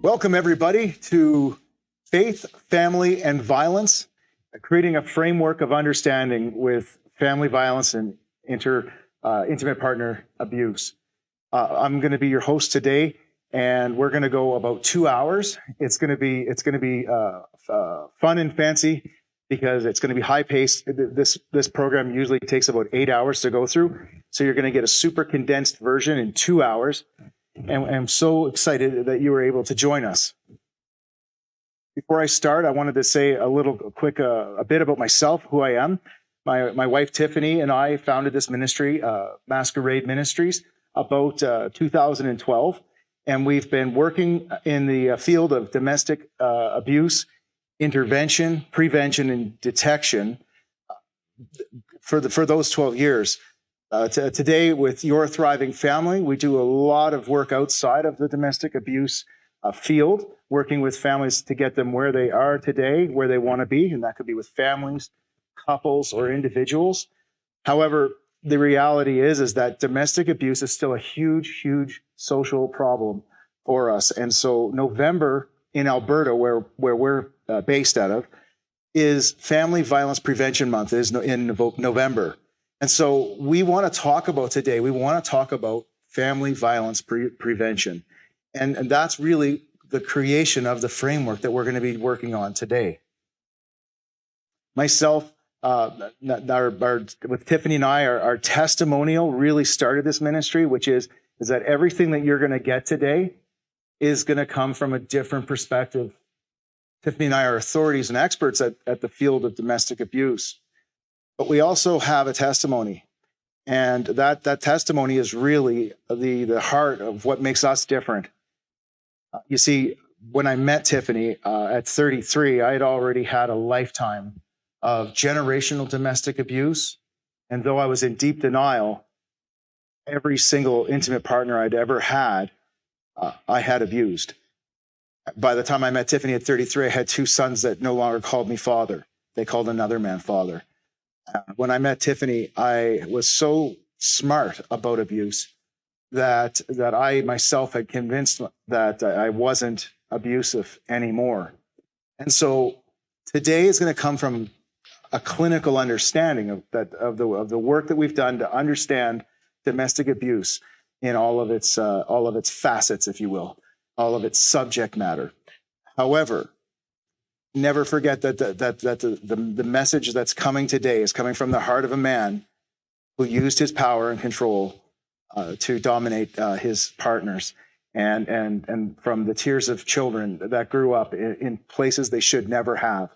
Welcome, everybody, to Faith, Family, and Violence, creating a framework of understanding with family violence and intimate partner abuse. I'm going to be your host today, and we're going to go about 2 hours. It's going to be fun and fancy because it's going to be high paced. This program usually takes about 8 hours to go through, so you're going to get a super condensed version in 2 hours. And I'm so excited that you were able to join us. Before I start, I wanted to say a bit about myself, who I am. My wife, Tiffany, and I founded this ministry, Masquerade Ministries, about 2012. And we've been working in the field of domestic abuse, intervention, prevention, and detection for those 12 years. Today, with Your Thriving Family, we do a lot of work outside of the domestic abuse field, working with families to get them where they are today, where they want to be, and that could be with families, couples, or individuals. However, the reality is that domestic abuse is still a huge, huge social problem for us. And so November in Alberta, where we're based out of, is Family Violence Prevention Month, is in November. And so we want to talk about family violence prevention. And that's really the creation of the framework that we're going to be working on today. Myself, with Tiffany and I, our testimonial really started this ministry, which is that everything that you're going to get today is going to come from a different perspective. Tiffany and I are authorities and experts at the field of domestic abuse. But we also have a testimony, and that testimony is really the heart of what makes us different. You see, when I met Tiffany at 33, I had already had a lifetime of generational domestic abuse, and though I was in deep denial, every single intimate partner I'd ever had, I had abused. By the time I met Tiffany at 33, I had 2 sons that no longer called me father. They called another man father. When I met Tiffany, I was so smart about abuse that I myself had convinced that I wasn't abusive anymore. And so today is going to come from a clinical understanding of the work that we've done to understand domestic abuse in all of its facets, if you will, all of its subject matter. However, never forget that the message that's coming today is coming from the heart of a man who used his power and control to dominate his partners, and from the tears of children that grew up in places they should never have.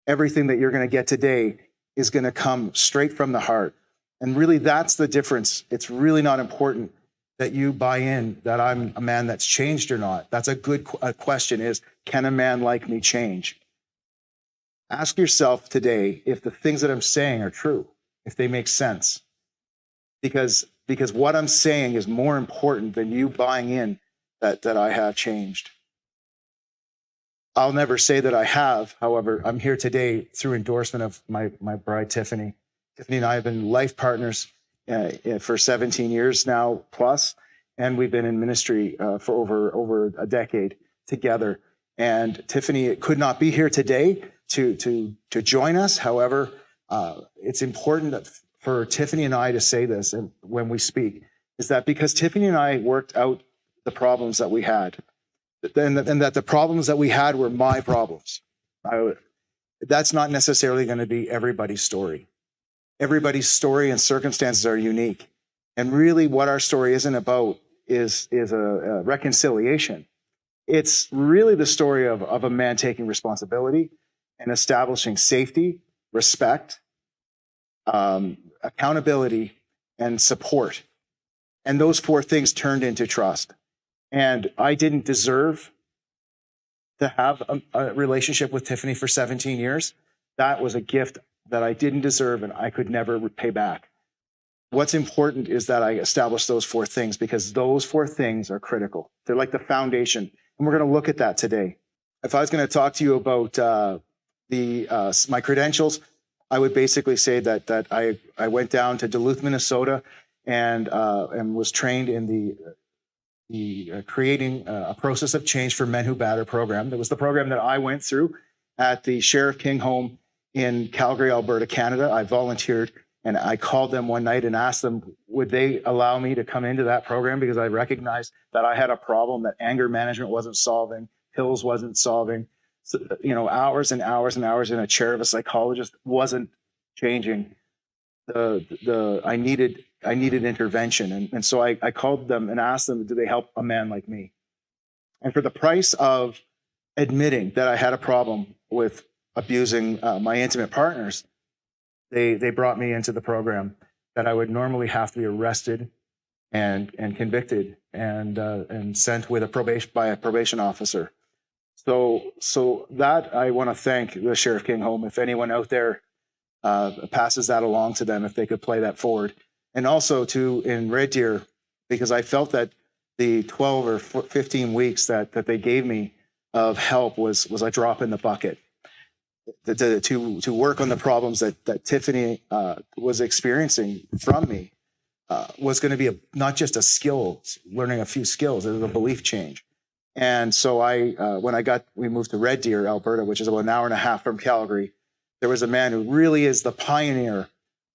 Everything that you're going to get today is going to come straight from the heart. And really, that's the difference. It's really not important that you buy in that I'm a man that's changed or not. That's a good question is, can a man like me change? Ask yourself today if the things that I'm saying are true, if they make sense. Because what I'm saying is more important than you buying in that I have changed. I'll never say that I have. However, I'm here today through endorsement of my bride, Tiffany. Tiffany and I have been life partners for 17 years now plus, and we've been in ministry for over a decade together. And Tiffany could not be here today to join us. However, it's important for Tiffany and I to say this and when we speak, is that because Tiffany and I worked out the problems that we had, and that the problems that we had were my problems. That's not necessarily going to be everybody's story. Everybody's story and circumstances are unique. And really what our story isn't about is a reconciliation. It's really the story of a man taking responsibility and establishing safety, respect, accountability, and support. And those 4 things turned into trust. And I didn't deserve to have a relationship with Tiffany for 17 years. That was a gift that I didn't deserve and I could never pay back. What's important is that I establish those 4 things because those 4 things are critical. They're like the foundation. And we're going to look at that today. If I was going to talk to you about my credentials, I would basically say that I went down to Duluth, Minnesota, and was trained in the creating a process of change for men who batter program. That was the program that I went through at the Sheriff King home in Calgary, Alberta, Canada. I volunteered, and I called them one night and asked them, would they allow me to come into that program, because I recognized that I had a problem that anger management wasn't solving, pills wasn't solving. So, hours and hours and hours in a chair of a psychologist wasn't changing. I needed intervention, and so I called them and asked them, do they help a man like me? And for the price of admitting that I had a problem with abusing my intimate partners, they brought me into the program that I would normally have to be arrested and convicted and sent with by a probation officer. So that I want to thank the Sheriff King home. If anyone out there passes that along to them, if they could play that forward. And also in Red Deer, because I felt that the 12 or 15 weeks that they gave me of help was a drop in the bucket. To work on the problems that Tiffany was experiencing from me was going to be not just a skill, learning a few skills, it was a belief change. And so we moved to Red Deer, Alberta, which is about an hour and a half from Calgary. There was a man who really is the pioneer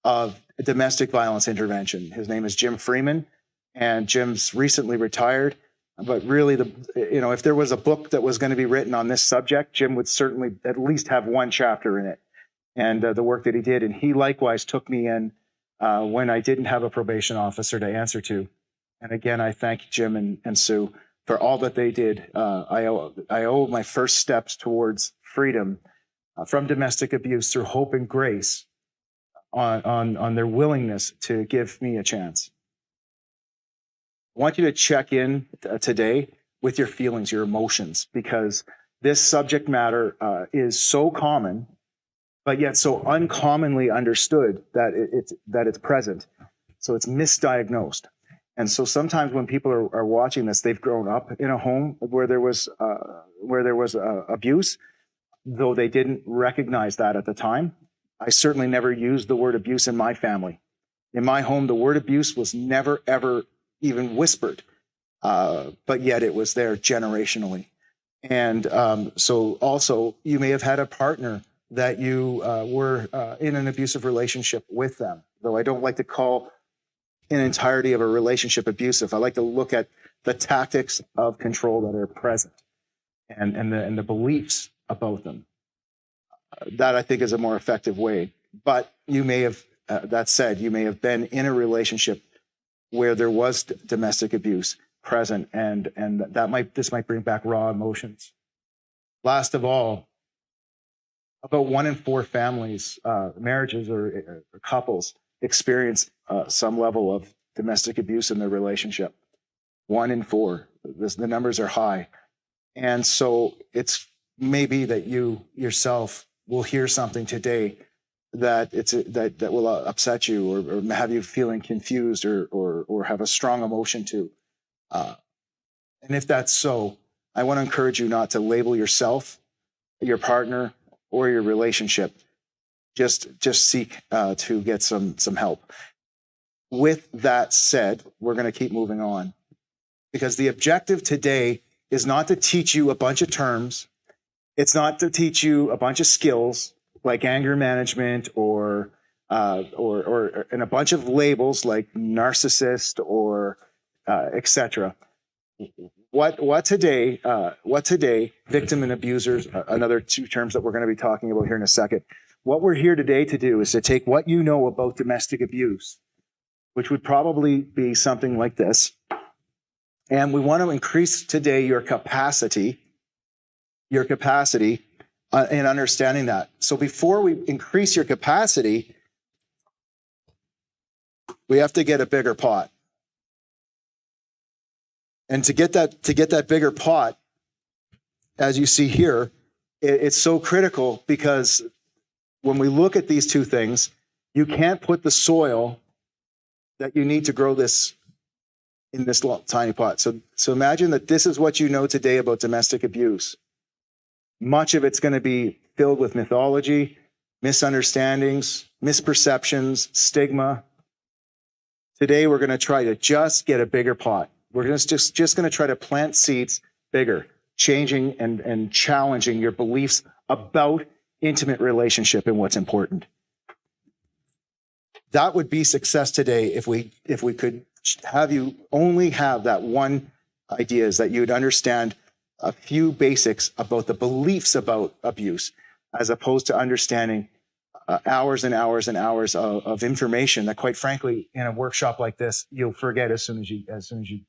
of domestic violence intervention. His name is Jim Freeman, and Jim's recently retired. But really, if there was a book that was going to be written on this subject, Jim would certainly at least have one chapter in it. And the work that he did, and he likewise took me in when I didn't have a probation officer to answer to. And again, I thank Jim and Sue for all that they did. I owe my first steps towards freedom from domestic abuse through hope and grace on their willingness to give me a chance. I want you to check in today with your feelings, your emotions, because this subject matter is so common, but yet so uncommonly understood that it's present. So it's misdiagnosed. And so sometimes when people are watching this, they've grown up in a home where there was abuse, though they didn't recognize that at the time. I certainly never used the word abuse in my family. In my home, the word abuse was never, ever even whispered, but yet it was there generationally. And so also, you may have had a partner that you were in an abusive relationship with them, though I don't like to call an entirety of a relationship abusive. I like to look at the tactics of control that are present and the beliefs about them. That I think is a more effective way. But you may have, that said, you may have been in a relationship where there was domestic abuse present, and this might bring back raw emotions. Last of all, about 1 in 4 families, marriages or couples experience some level of domestic abuse in their relationship. 1 in 4. The numbers are high. And so it's maybe that you yourself will hear something today that will upset you or have you feeling confused or have a strong emotion to. And if that's so, I want to encourage you not to label yourself, your partner, or your relationship. Just seek to get some help. With that said, we're going to keep moving on, because the objective today is not to teach you a bunch of terms. It's not to teach you a bunch of skills like anger management or and a bunch of labels like narcissist or etc. What today, victim and abusers, another 2 terms that we're going to be talking about here in a second. What we're here today to do is to take what you know about domestic abuse, which would probably be something like this, and we want to increase today your capacity in understanding that. So before we increase your capacity, we have to get a bigger pot. And to get that bigger pot, as you see here, it's so critical, because when we look at these 2 things, you can't put the soil that you need to grow this in this tiny pot. So imagine that this is what you know today about domestic abuse. Much of it's going to be filled with mythology, misunderstandings, misperceptions, stigma. Today, we're going to try to just get a bigger pot. We're just going to try to plant seeds bigger, changing and challenging your beliefs about intimate relationship and what's important. That would be success today if we could have you only have that one idea, is that you would understand a few basics about the beliefs about abuse, as opposed to understanding hours and hours and hours of information that, quite frankly, in a workshop like this, you'll forget as soon as you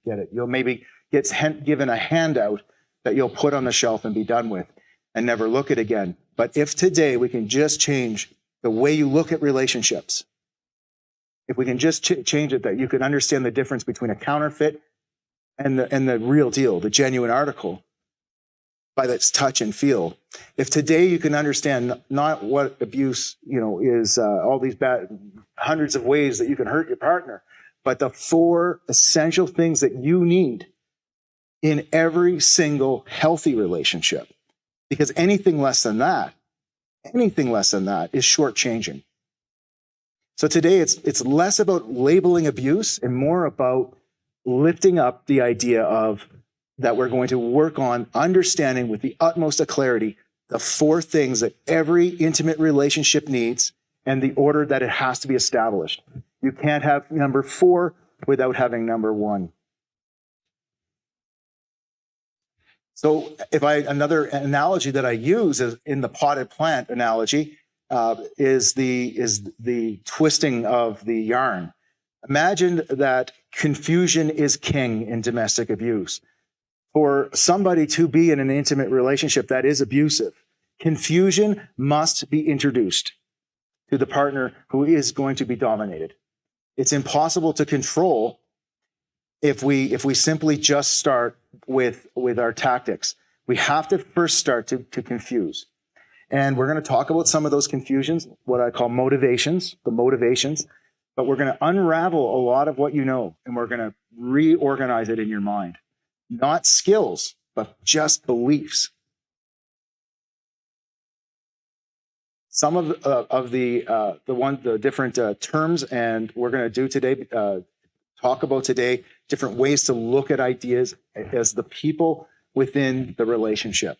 get it. You'll maybe get given a handout that you'll put on the shelf and be done with and never look at again. But if today we can just change the way you look at relationships, if we can just change it, that you can understand the difference between a counterfeit and the real deal, the genuine article, by its touch and feel. If today you can understand not what abuse, is all these bad hundreds of ways that you can hurt your partner, but the 4 essential things that you need in every single healthy relationship. Because anything less than that is shortchanging. So today it's less about labeling abuse and more about lifting up the idea of that we're going to work on understanding with the utmost of clarity the 4 things that every intimate relationship needs and the order that it has to be established. You can't have number 4 without having number 1. So another analogy that I use is in the potted plant analogy, is the twisting of the yarn. Imagine that confusion is king in domestic abuse. For somebody to be in an intimate relationship that is abusive, confusion must be introduced to the partner who is going to be dominated. It's impossible to control if we simply just start with our tactics. We have to first start to confuse. And we're going to talk about some of those confusions, what I call motivations, the motivations, but we're going to unravel a lot of what you know, and we're going to reorganize it in your mind. Not skills, but just beliefs. Some of the different terms, and we're going to do today, talk about today, different ways to look at ideas as the people within the relationship.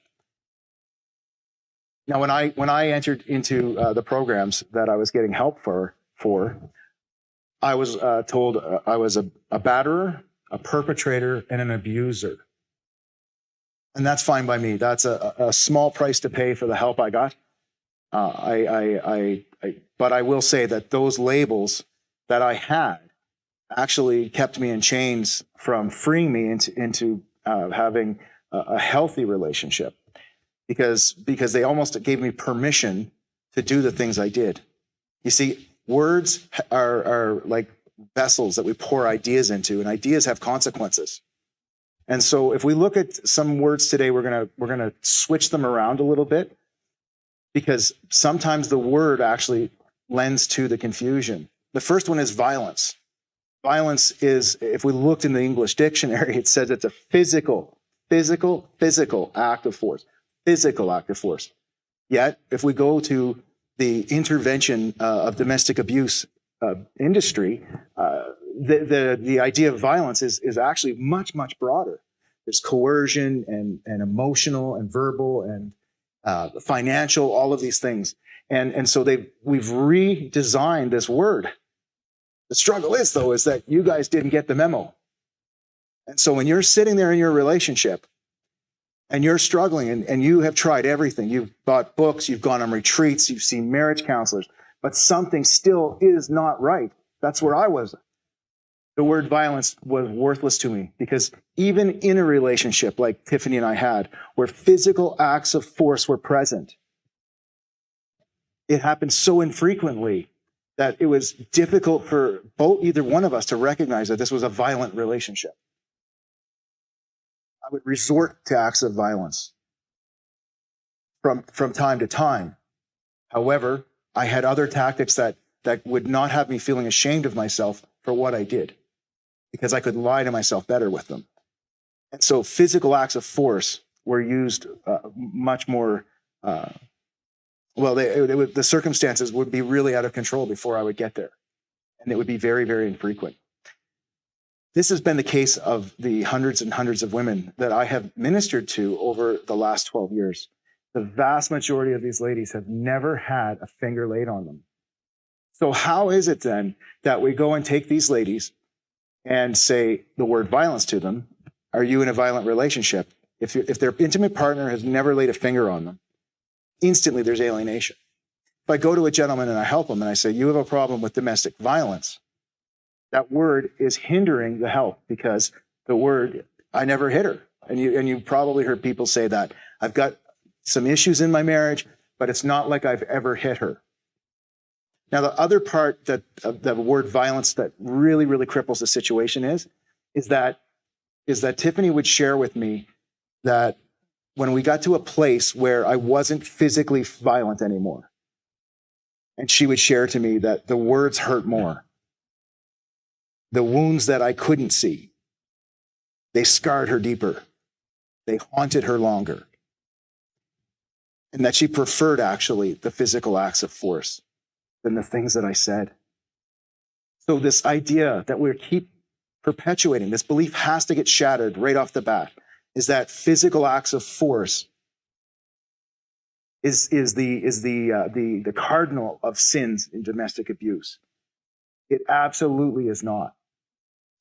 Now, when I entered into the programs that I was getting help for, I was told I was a batterer, a perpetrator, and an abuser. And that's fine by me. That's a small price to pay for the help I got. But I will say that those labels that I had actually kept me in chains from freeing me into having a healthy relationship, because they almost gave me permission to do the things I did. You see, words are like vessels that we pour ideas into, and ideas have consequences. And so if we look at some words today, we're gonna switch them around a little bit, because sometimes the word actually lends to the confusion. The first one is violence. Violence is, if we looked in the English dictionary, it says it's a physical act of force. Physical act of force. Yet, if we go to the intervention of domestic abuse industry, the idea of violence is actually much, much broader. There's coercion and emotional and verbal and financial, all of these things. And so we've redesigned this word. The struggle is that you guys didn't get the memo. And so when you're sitting there in your relationship and you're struggling and you have tried everything, you've bought books, you've gone on retreats, you've seen marriage counselors, but something still is not right. That's where I was. The word violence was worthless to me, because even in a relationship like Tiffany and I had, where physical acts of force were present, it happened so infrequently that it was difficult for either one of us to recognize that this was a violent relationship. I would resort to acts of violence from time to time. However, I had other tactics that would not have me feeling ashamed of myself for what I did, because I could lie to myself better with them. And so physical acts of force were used much more, the circumstances would be really out of control before I would get there. And it would be very, very infrequent. This has been the case of the hundreds and hundreds of women that I have ministered to over the last 12 years. The vast majority of these ladies have never had a finger laid on them. So how is it then that we go and take these ladies and say the word violence to them? Are you in a violent relationship? If their intimate partner has never laid a finger on them, instantly there's alienation. If I go to a gentleman and I help him and I say, you have a problem with domestic violence, that word is hindering the help, because the word, I never hit her. And you probably heard people say that. I've got some issues in my marriage, but it's not like I've ever hit her. Now, the other part that the word violence that really, really cripples the situation is that Tiffany would share with me that when we got to a place where I wasn't physically violent anymore, and she would share to me that the words hurt more. The wounds that I couldn't see, they scarred her deeper. They haunted her longer. And that she preferred actually the physical acts of force than the things that I said. So this idea that we keep perpetuating, this belief has to get shattered right off the bat, is that physical acts of force is the cardinal of sins in domestic abuse. It absolutely is not.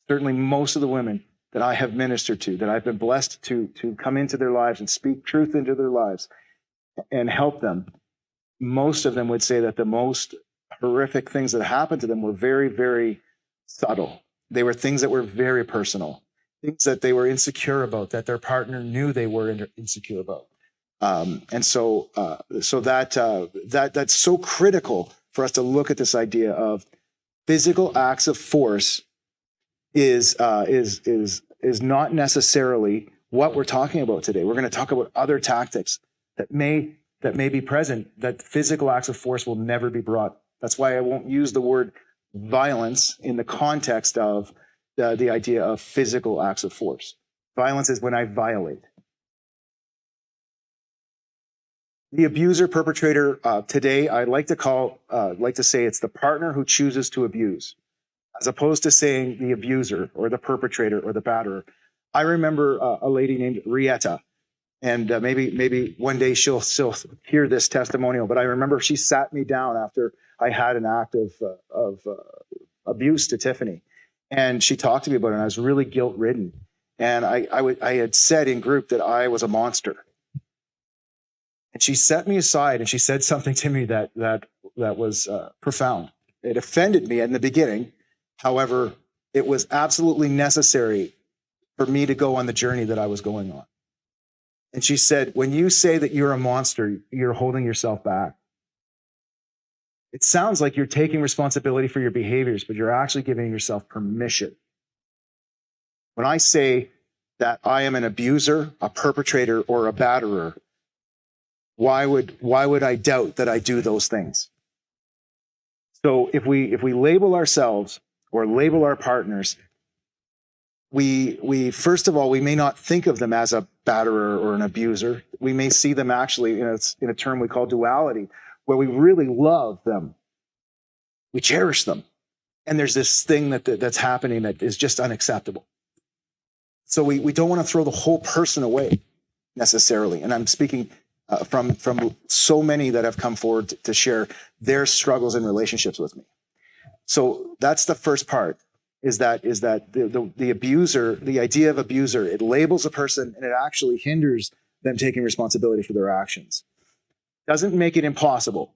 Certainly most of the women that I have ministered to, that I've been blessed to come into their lives and speak truth into their lives and help them, most of them would say that the most horrific things that happened to them were very, very subtle. They were things that were very personal, things that they were insecure about, that their partner knew they were insecure about. That's so critical for us to look at this idea of physical acts of force is not necessarily what we're talking about today. We're going to talk about other tactics that may be present, that physical acts of force will never be brought. That's why I won't use the word violence in the context of the idea of physical acts of force. Violence is when I violate. The abuser perpetrator today, I like to say it's the partner who chooses to abuse, as opposed to saying the abuser or the perpetrator or the batterer. I remember a lady named Rieta, and maybe one day she'll hear this testimonial. But I remember she sat me down after I had an act of abuse to Tiffany, and she talked to me about it. And I was really guilt-ridden, and I had said in group that I was a monster. And she set me aside and she said something to me that was profound. It offended me in the beginning. However, it was absolutely necessary for me to go on the journey that I was going on. And she said, when you say that you're a monster, you're holding yourself back. It sounds like you're taking responsibility for your behaviors, but you're actually giving yourself permission. When I say that I am an abuser, a perpetrator, or a batterer, why would I doubt that I do those things? So if we label ourselves or label our partners, we first of all, we may not think of them as a batterer or an abuser. We may see them actually in a term we call duality, where we really love them. We cherish them. And there's this thing that's happening that is just unacceptable. So we don't want to throw the whole person away necessarily. And I'm speaking from so many that have come forward to share their struggles in relationships with me. So that's the first part, is that the abuser, the idea of abuser, it labels a person and it actually hinders them taking responsibility for their actions. Doesn't make it impossible.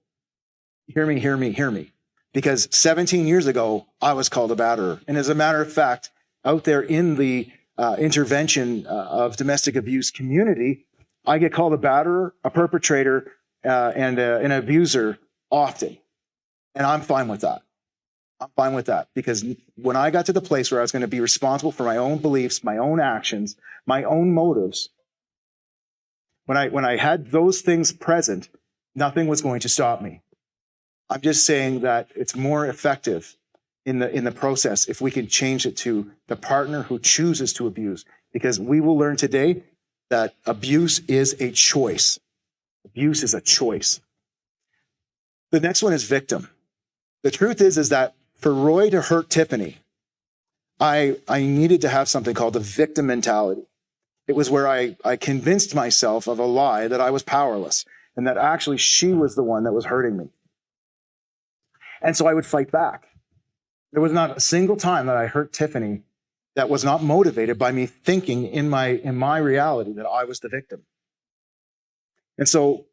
Hear me. Because 17 years ago, I was called a batterer. And as a matter of fact, out there in the intervention of domestic abuse community, I get called a batterer, a perpetrator, and an abuser often. And I'm fine with that. I'm fine with that, because when I got to the place where I was going to be responsible for my own beliefs, my own actions, my own motives, when I had those things present, nothing was going to stop me. I'm just saying that it's more effective in the process if we can change it to the partner who chooses to abuse, because we will learn today that abuse is a choice. Abuse is a choice. The next one is victim. The truth is that for Roy to hurt Tiffany, I needed to have something called the victim mentality. It was where I convinced myself of a lie that I was powerless and that actually she was the one that was hurting me. And so I would fight back. There was not a single time that I hurt Tiffany that was not motivated by me thinking in my reality that I was the victim. And so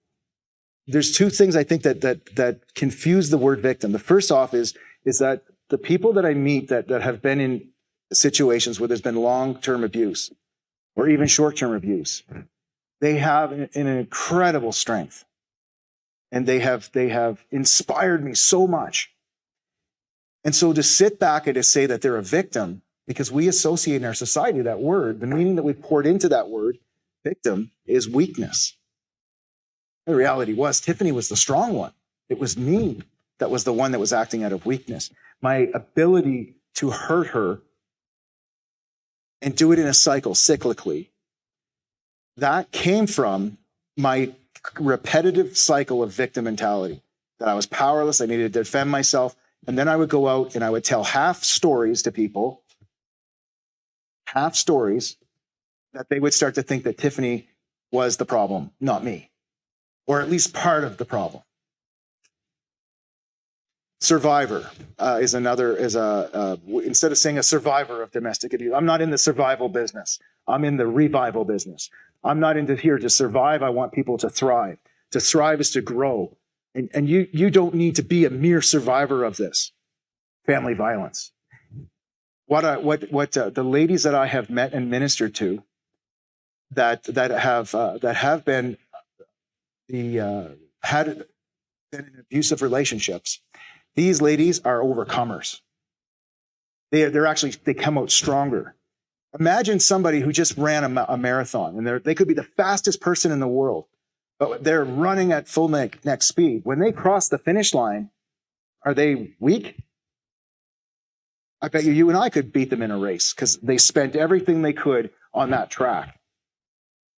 there's two things I think that confuse the word victim. The first off is that the people that I meet that have been in situations where there's been long-term abuse or even short-term abuse, they have an incredible strength. And they have inspired me so much. And so to sit back and to say that they're a victim, because we associate in our society that word, the meaning that we poured into that word, victim, is weakness. The reality was Tiffany was the strong one. It was me that was the one that was acting out of weakness. My ability to hurt her and do it in a cycle, cyclically, that came from my repetitive cycle of victim mentality, that I was powerless, I needed to defend myself, and then I would go out and I would tell half stories to people, half stories, that they would start to think that Tiffany was the problem, not me, or at least part of the problem. Survivor instead of saying a survivor of domestic abuse, I'm not in the survival business. I'm in the revival business. I'm not into here to survive. I want people to thrive. To thrive is to grow. And you don't need to be a mere survivor of this family violence. What the ladies that I have met and ministered to that have been had been in abusive relationships, these ladies are overcomers. They come out stronger. Imagine somebody who just ran a marathon, and they could be the fastest person in the world, but they're running at full neck speed. When they cross the finish line, are they weak? I bet you and I could beat them in a race because they spent everything they could on that track.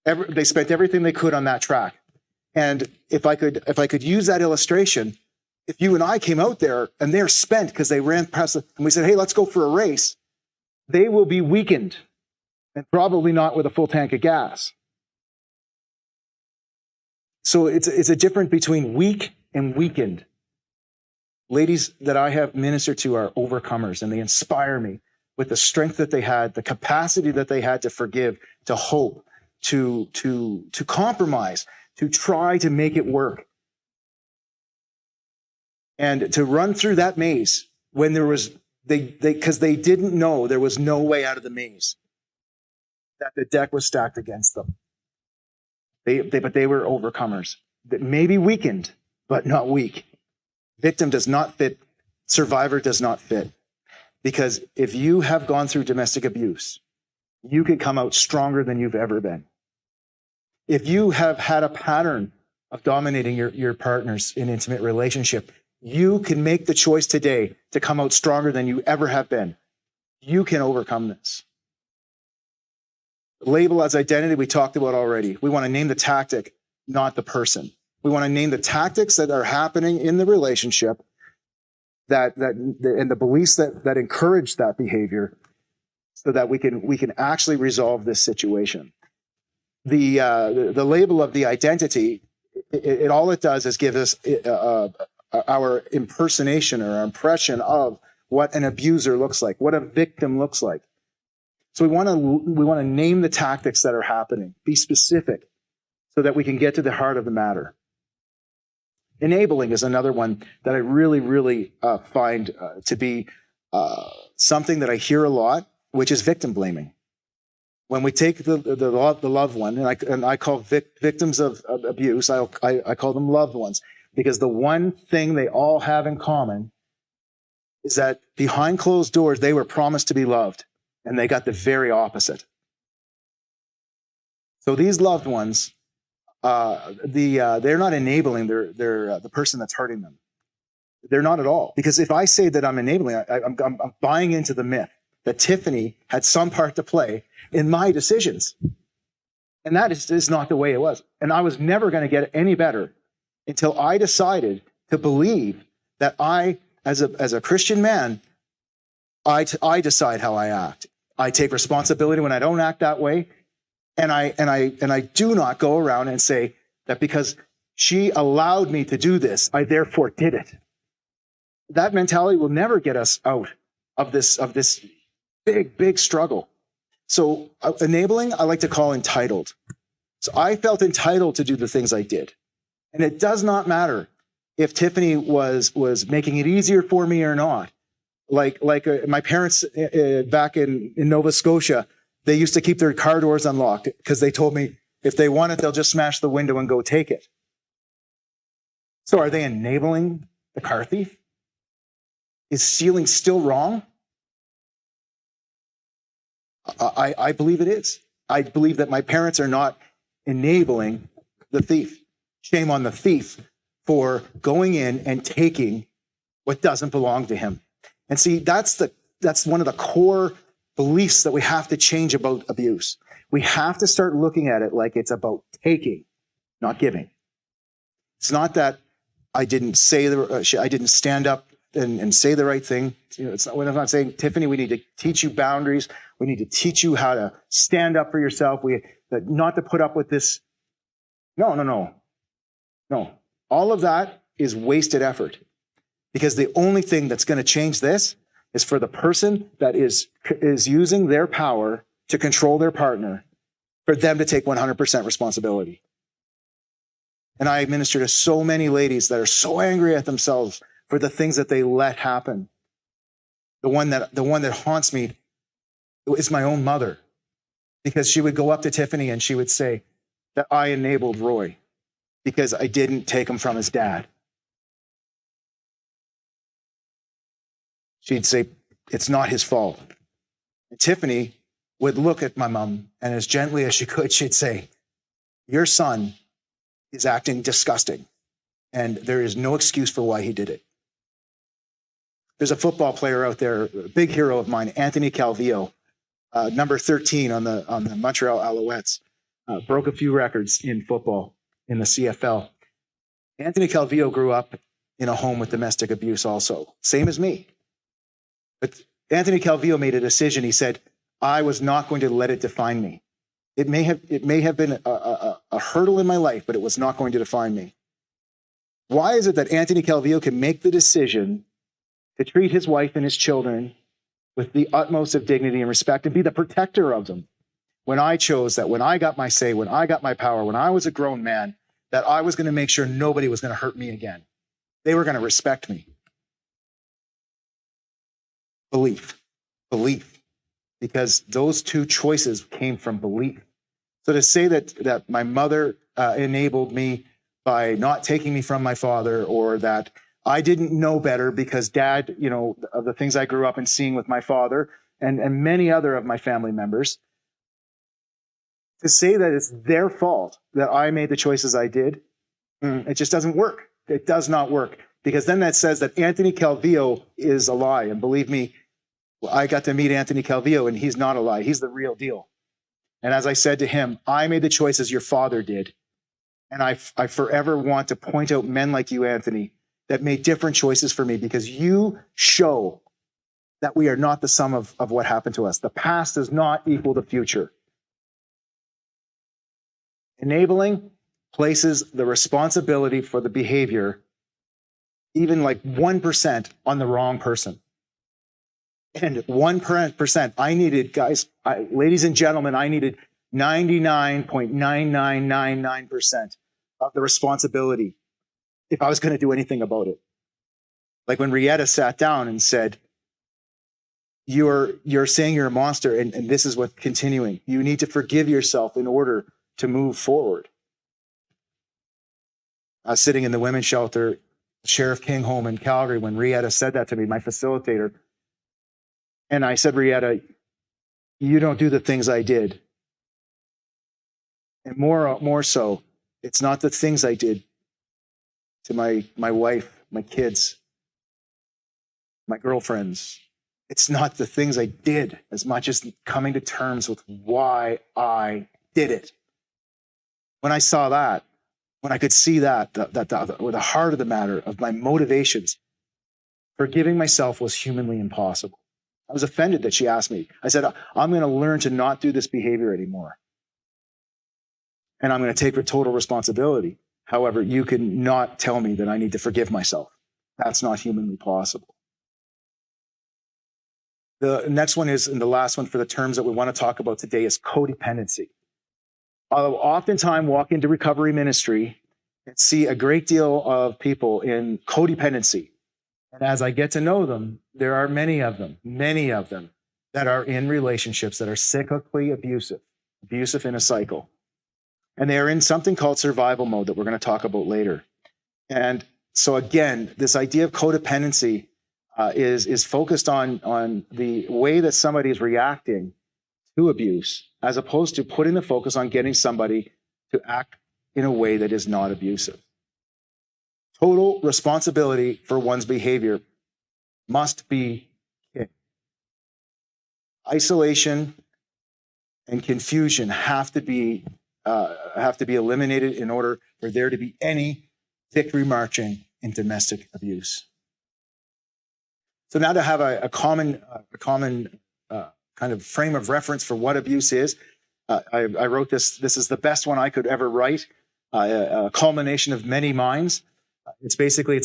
They spent everything they could on that track. And if I could use that illustration, if you and I came out there and they're spent because they ran past and we said, hey, let's go for a race, they will be weakened and probably not with a full tank of gas. So it's a difference between weak and weakened. Ladies that I have ministered to are overcomers, and they inspire me with the strength that they had, the capacity that they had to forgive, to hope, to compromise, to try to make it work. And to run through that maze when there was, because they didn't know there was no way out of the maze, that the deck was stacked against them. But they were overcomers. That maybe weakened, but not weak. Victim does not fit. Survivor does not fit. Because if you have gone through domestic abuse, you can come out stronger than you've ever been. If you have had a pattern of dominating your partners in intimate relationship, you can make the choice today to come out stronger than you ever have been. You can overcome this. Label as identity, we talked about already. We want to name the tactic, not the person. We want to name the tactics that are happening in the relationship and the beliefs that encourage that behavior, so that we can actually resolve this situation. The label of the identity, all it does is give us our impersonation or our impression of what an abuser looks like, what a victim looks like. So we want to name the tactics that are happening, be specific, so that we can get to the heart of the matter. Enabling is another one that I really, really find to be something that I hear a lot, which is victim blaming. When we take the loved one, and I call victims of abuse, I call them loved ones, because the one thing they all have in common is that behind closed doors, they were promised to be loved, and they got the very opposite. So these loved ones, they're not enabling the person that's hurting them. They're not at all. Because if I say that I'm enabling, I'm buying into the myth that Tiffany had some part to play in my decisions. And that is not the way it was. And I was never going to get any better until I decided to believe that I, as a Christian man, I decide how I act. I take responsibility when I don't act that way. And I do not go around and say that because she allowed me to do this, I therefore did it. That mentality will never get us out of this big struggle. So enabling, I like to call entitled. So I felt entitled to do the things I did. And it does not matter if Tiffany was making it easier for me or not. Like my parents back in Nova Scotia, they used to keep their car doors unlocked because they told me if they want it, they'll just smash the window and go take it. So are they enabling the car thief? Is stealing still wrong? I believe it is. I believe that my parents are not enabling the thief. Shame on the thief for going in and taking what doesn't belong to him. And see, that's one of the core beliefs that we have to change about abuse. We have to start looking at it like it's about taking, not giving. It's not that I didn't stand up and say the right thing. I'm not saying, Tiffany, we need to teach you boundaries. We need to teach you how to stand up for yourself. Not to put up with this. No. All of that is wasted effort, because the only thing that's going to change this is for the person that is using their power to control their partner, for them to take 100% responsibility. And I minister to so many ladies that are so angry at themselves for the things that they let happen. The one that haunts me is my own mother, because she would go up to Tiffany and she would say that I enabled Roy because I didn't take him from his dad. She'd say, it's not his fault. And Tiffany would look at my mom, and as gently as she could, she'd say, your son is acting disgusting, and there is no excuse for why he did it. There's a football player out there, a big hero of mine, Anthony Calvillo, number 13 on the Montreal Alouettes, broke a few records in football in the CFL. Anthony Calvillo grew up in a home with domestic abuse also, same as me. But Anthony Calvillo made a decision. He said, I was not going to let it define me. It may have been a hurdle in my life, but it was not going to define me. Why is it that Anthony Calvillo can make the decision to treat his wife and his children with the utmost of dignity and respect and be the protector of them, when I chose that, when I got my say, when I got my power, when I was a grown man, that I was going to make sure nobody was going to hurt me again? They were going to respect me. Belief, because those two choices came from belief. So to say that my mother enabled me by not taking me from my father, or that I didn't know better because dad, of the things I grew up and seeing with my father and many other of my family members, to say that it's their fault that I made the choices I did, it just doesn't work. It does not work, because then that says that Anthony Calvillo is a lie. And believe me, I got to meet Anthony Calvillo, and he's not a lie. He's the real deal. And as I said to him, I made the choices your father did. And I forever want to point out men like you, Anthony, that made different choices for me, because you show that we are not the sum of what happened to us. The past does not equal the future. Enabling places the responsibility for the behavior, even like 1%, on the wrong person. And 1%, I needed, ladies and gentlemen, I needed 99.9999% of the responsibility if I was going to do anything about it. Like when Rietta sat down and said, you're saying you're a monster, and this is what's continuing. You need to forgive yourself in order to move forward. I was sitting in the women's shelter, Sheriff King home in Calgary, when Rietta said that to me, my facilitator. And I said, Rietta, you don't do the things I did. And more so, it's not the things I did to my wife, my kids, my girlfriends. It's not the things I did as much as coming to terms with why I did it. When I saw that, when I could see that with the heart of the matter of my motivations, forgiving myself was humanly impossible. I was offended that she asked me. I said, I'm going to learn to not do this behavior anymore. And I'm going to take total responsibility. However, you can not tell me that I need to forgive myself. That's not humanly possible. The next one is, and the last one for the terms that we want to talk about today, is codependency. I'll oftentimes walk into recovery ministry and see a great deal of people in codependency. And as I get to know them, there are many of them that are in relationships that are cyclically abusive in a cycle. And they are in something called survival mode that we're going to talk about later. And so again, this idea of codependency is focused on the way that somebody is reacting to abuse, as opposed to putting the focus on getting somebody to act in a way that is not abusive. Total responsibility for one's behavior must be king. Isolation and confusion have to be eliminated in order for there to be any victory marching in domestic abuse. So now to have a common kind of frame of reference for what abuse is, I wrote this. This is the best one I could ever write, a culmination of many minds. It's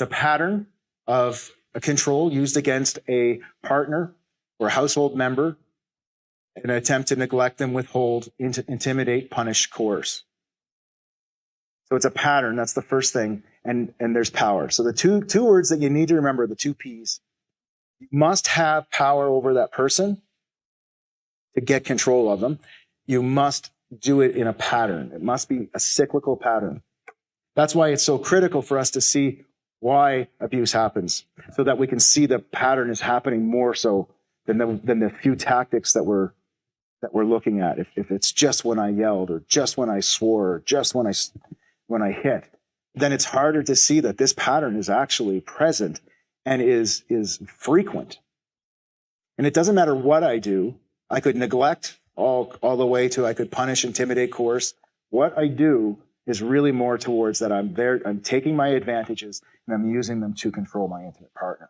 a pattern of a control used against a partner or household member in an attempt to neglect them, withhold, intimidate, punish, coerce. So it's a pattern. That's the first thing. And there's power. So the two words that you need to remember, the two P's. You must have power over that person to get control of them. You must do it in a pattern. It must be a cyclical pattern. That's why it's so critical for us to see why abuse happens, so that we can see the pattern is happening more so than the few tactics that we're looking at. If it's just when I yelled, or just when I swore, or just when I hit, then it's harder to see that this pattern is actually present and is frequent. And it doesn't matter what I do. I could neglect all the way to I could punish, intimidate, coerce. What I do is really more towards that I'm taking my advantages and I'm using them to control my intimate partner.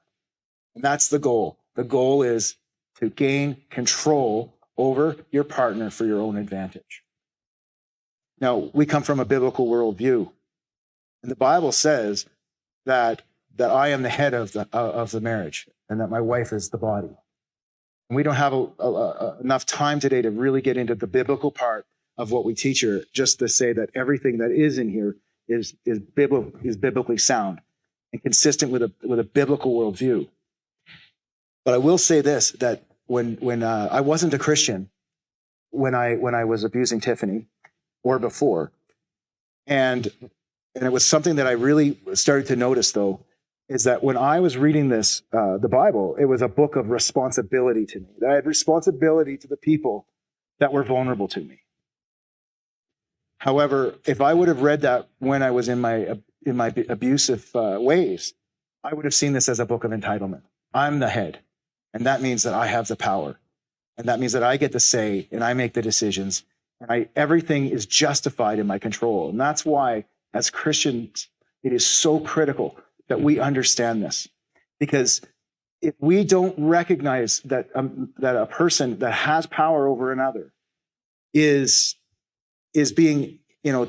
And that's the goal. The goal is to gain control over your partner for your own advantage. Now, we come from a biblical worldview. And the Bible says that I am the head of the marriage and that my wife is the body. And we don't have enough time today to really get into the biblical part of what we teach here, just to say that everything that is in here is biblically sound and consistent with a biblical worldview. But I will say this, that when I wasn't a Christian when I was abusing Tiffany, or before, and it was something that I really started to notice, though, is that when I was reading this, the Bible, it was a book of responsibility to me. That I had responsibility to the people that were vulnerable to me. However, if I would have read that when I was in my abusive ways, I would have seen this as a book of entitlement. I'm the head, and that means that I have the power, and that means that I get the say, and I make the decisions, and everything is justified in my control. And that's why, as Christians, it is so critical that we understand this, because if we don't recognize that a person that has power over another is being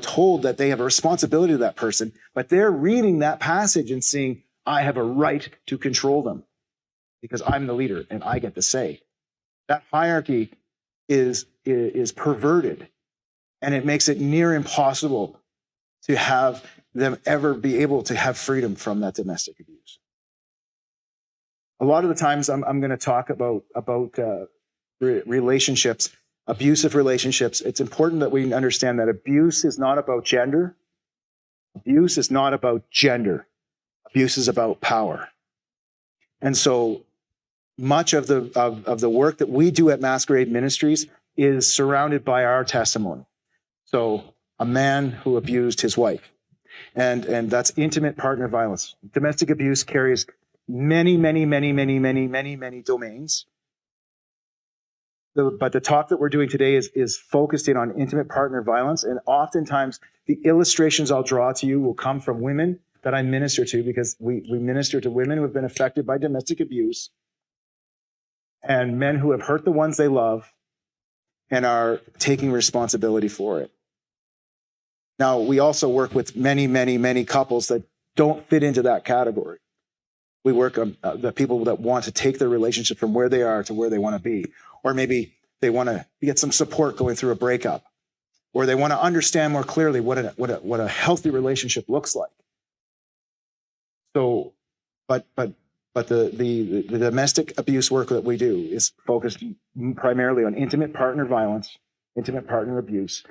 told that they have a responsibility to that person, but they're reading that passage and seeing, I have a right to control them because I'm the leader and I get the say. That hierarchy is perverted, and it makes it near impossible to have them ever be able to have freedom from that domestic abuse. A lot of the times I'm going to talk about relationships, abusive relationships. It's important that we understand that abuse is not about gender. Abuse is not about gender. Abuse is about power. And so much of the work that we do at Masquerade Ministries is surrounded by our testimony. So a man who abused his wife, and that's intimate partner violence. Domestic abuse carries many domains. But the talk that we're doing today is focused in on intimate partner violence, and oftentimes the illustrations I'll draw to you will come from women that I minister to, because we minister to women who have been affected by domestic abuse. and men who have hurt the ones they love and are taking responsibility for it. Now, we also work with many, many, many couples that don't fit into that category. We work on the people that want to take their relationship from where they are to where they want to be. Or maybe they want to get some support going through a breakup. Or they want to understand more clearly what a healthy relationship looks like. So, but the domestic abuse work that we do is focused primarily on intimate partner violence, intimate partner abuse.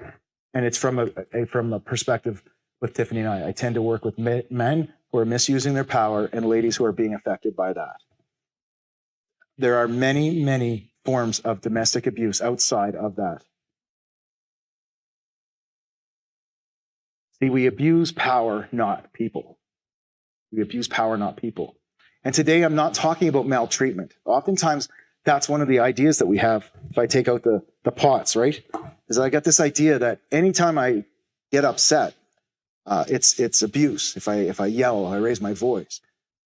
And it's from a perspective with Tiffany and I. I tend to work with men who are misusing their power and ladies who are being affected by that. There are many, many forms of domestic abuse outside of that. See, we abuse power, not people. We abuse power, not people. And today I'm not talking about maltreatment. Oftentimes, that's one of the ideas that we have if I take out the pots, right? Is I got this idea that anytime I get upset, it's abuse. If I yell, I raise my voice.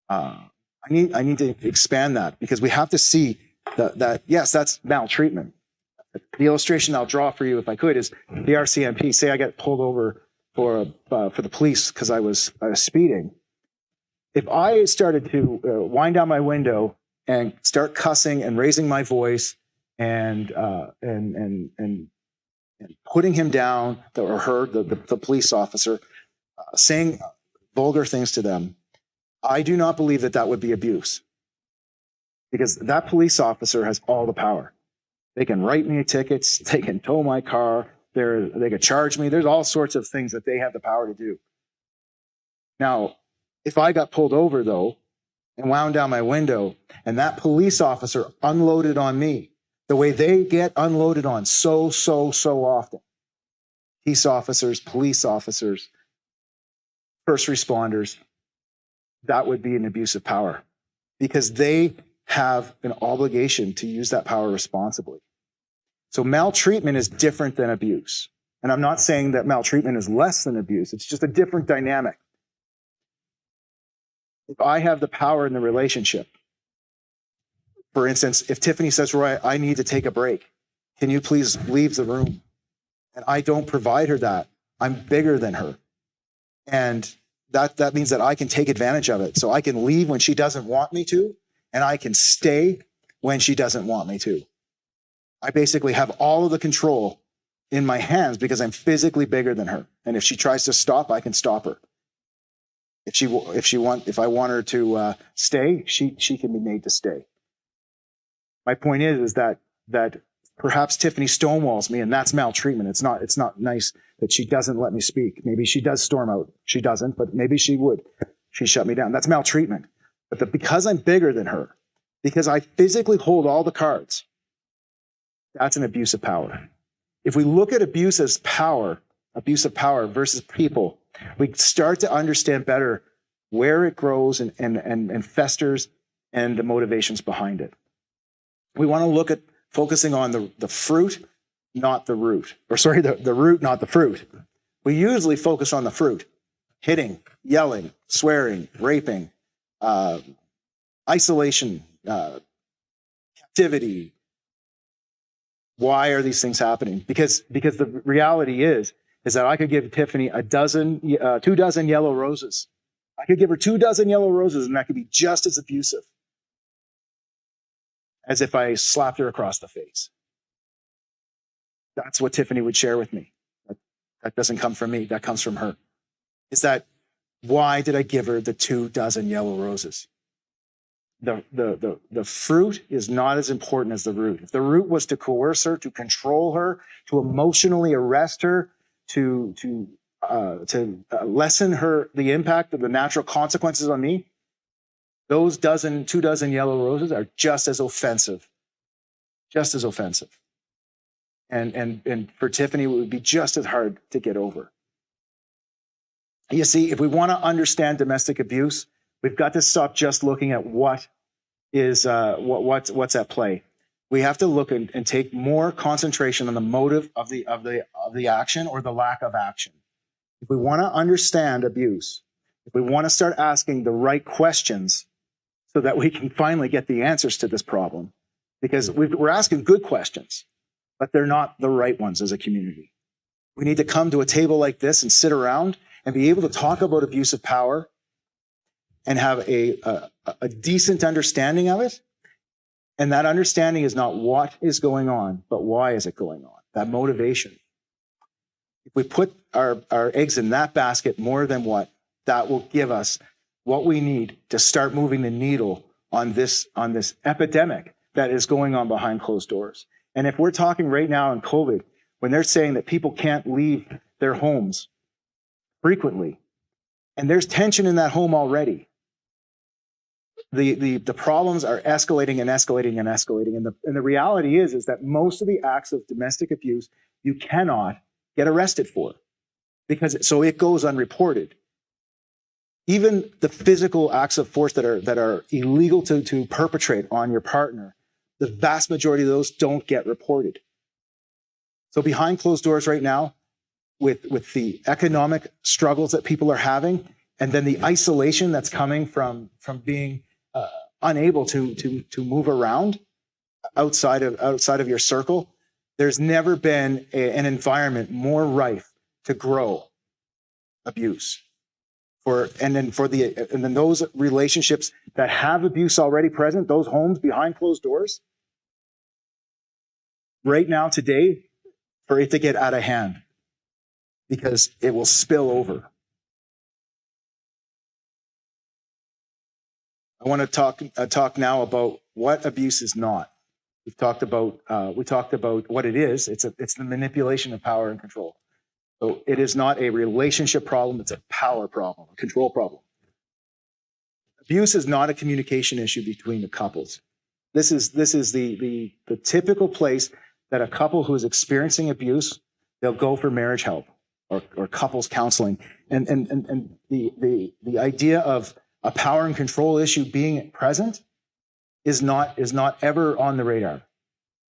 I need to expand that, because we have to see that yes, that's maltreatment. The illustration I'll draw for you, if I could, is the RCMP. Say I get pulled over for the police because I was speeding. If I started to wind down my window and start cussing and raising my voice and putting him down, or her, the police officer, saying vulgar things to them, I do not believe that would be abuse, because that police officer has all the power. They can write me tickets, they can tow my car, they can charge me. There's all sorts of things that they have the power to do. Now, if I got pulled over, though, and wound down my window, and that police officer unloaded on me the way they get unloaded on so often, peace officers, police officers, first responders, that would be an abuse of power, because they have an obligation to use that power responsibly. So maltreatment is different than abuse. And I'm not saying that maltreatment is less than abuse. It's just a different dynamic. If I have the power in the relationship, for instance, if Tiffany says, Roy, I need to take a break, can you please leave the room? And I don't provide her that. I'm bigger than her. And that means that I can take advantage of it. So I can leave when she doesn't want me to, and I can stay when she doesn't want me to. I basically have all of the control in my hands because I'm physically bigger than her. And if she tries to stop, I can stop her. If I want her to stay, she can be made to stay. My point is that perhaps Tiffany stonewalls me, and that's maltreatment. It's not nice that she doesn't let me speak. Maybe she does storm out. She doesn't, but maybe she would. She shut me down. That's maltreatment. But because I'm bigger than her, because I physically hold all the cards, that's an abuse of power. If we look at abuse as power, abuse of power versus people, we start to understand better where it grows and festers and the motivations behind it. We want to look at focusing on the fruit, not the root. Or sorry, the root, not the fruit. We usually focus on the fruit. Hitting, yelling, swearing, raping, isolation, captivity. Why are these things happening? Because the reality is that I could give Tiffany 24 yellow roses. I could give her 24 yellow roses, and that could be just as abusive as if I slapped her across the face. That's what Tiffany would share with me. That doesn't come from me. That comes from her. Is that why did I give her the 24 yellow roses? The fruit is not as important as the root. If the root was to coerce her, to control her, to emotionally arrest her, to lessen the impact of the natural consequences on me, those 24 yellow roses are just as offensive. Just as offensive. And for Tiffany, it would be just as hard to get over. You see, if we want to understand domestic abuse, we've got to stop just looking at what's at play. We have to look and take more concentration on the motive of the action or the lack of action. If we want to understand abuse, if we want to start asking the right questions so that we can finally get the answers to this problem, because we're asking good questions, but they're not the right ones as a community. We need to come to a table like this and sit around and be able to talk about abuse of power and have a decent understanding of it. And that understanding is not what is going on, but why is it going on? That motivation. If we put our eggs in that basket more than what, that will give us what we need to start moving the needle on this epidemic that is going on behind closed doors. And if we're talking right now in COVID, when they're saying that people can't leave their homes frequently, and there's tension in that home already, the problems are escalating and escalating and escalating. And the reality is that most of the acts of domestic abuse you cannot get arrested for, because so it goes unreported. Even the physical acts of force that are illegal to perpetrate on your partner, the vast majority of those don't get reported. So behind closed doors right now, with the economic struggles that people are having, and then the isolation that's coming from being unable to move around outside of your circle, there's never been an environment more rife to grow abuse. And then those relationships that have abuse already present, those homes behind closed doors, right now, today, for it to get out of hand, because it will spill over. I want to talk now about what abuse is not. We talked about what it is. It's the manipulation of power and control. So it is not a relationship problem, it's a power problem, a control problem. Abuse is not a communication issue between the couples. This is the typical place that a couple who is experiencing abuse, they'll go for marriage help or couples counseling. And the idea of a power and control issue being present is not ever on the radar.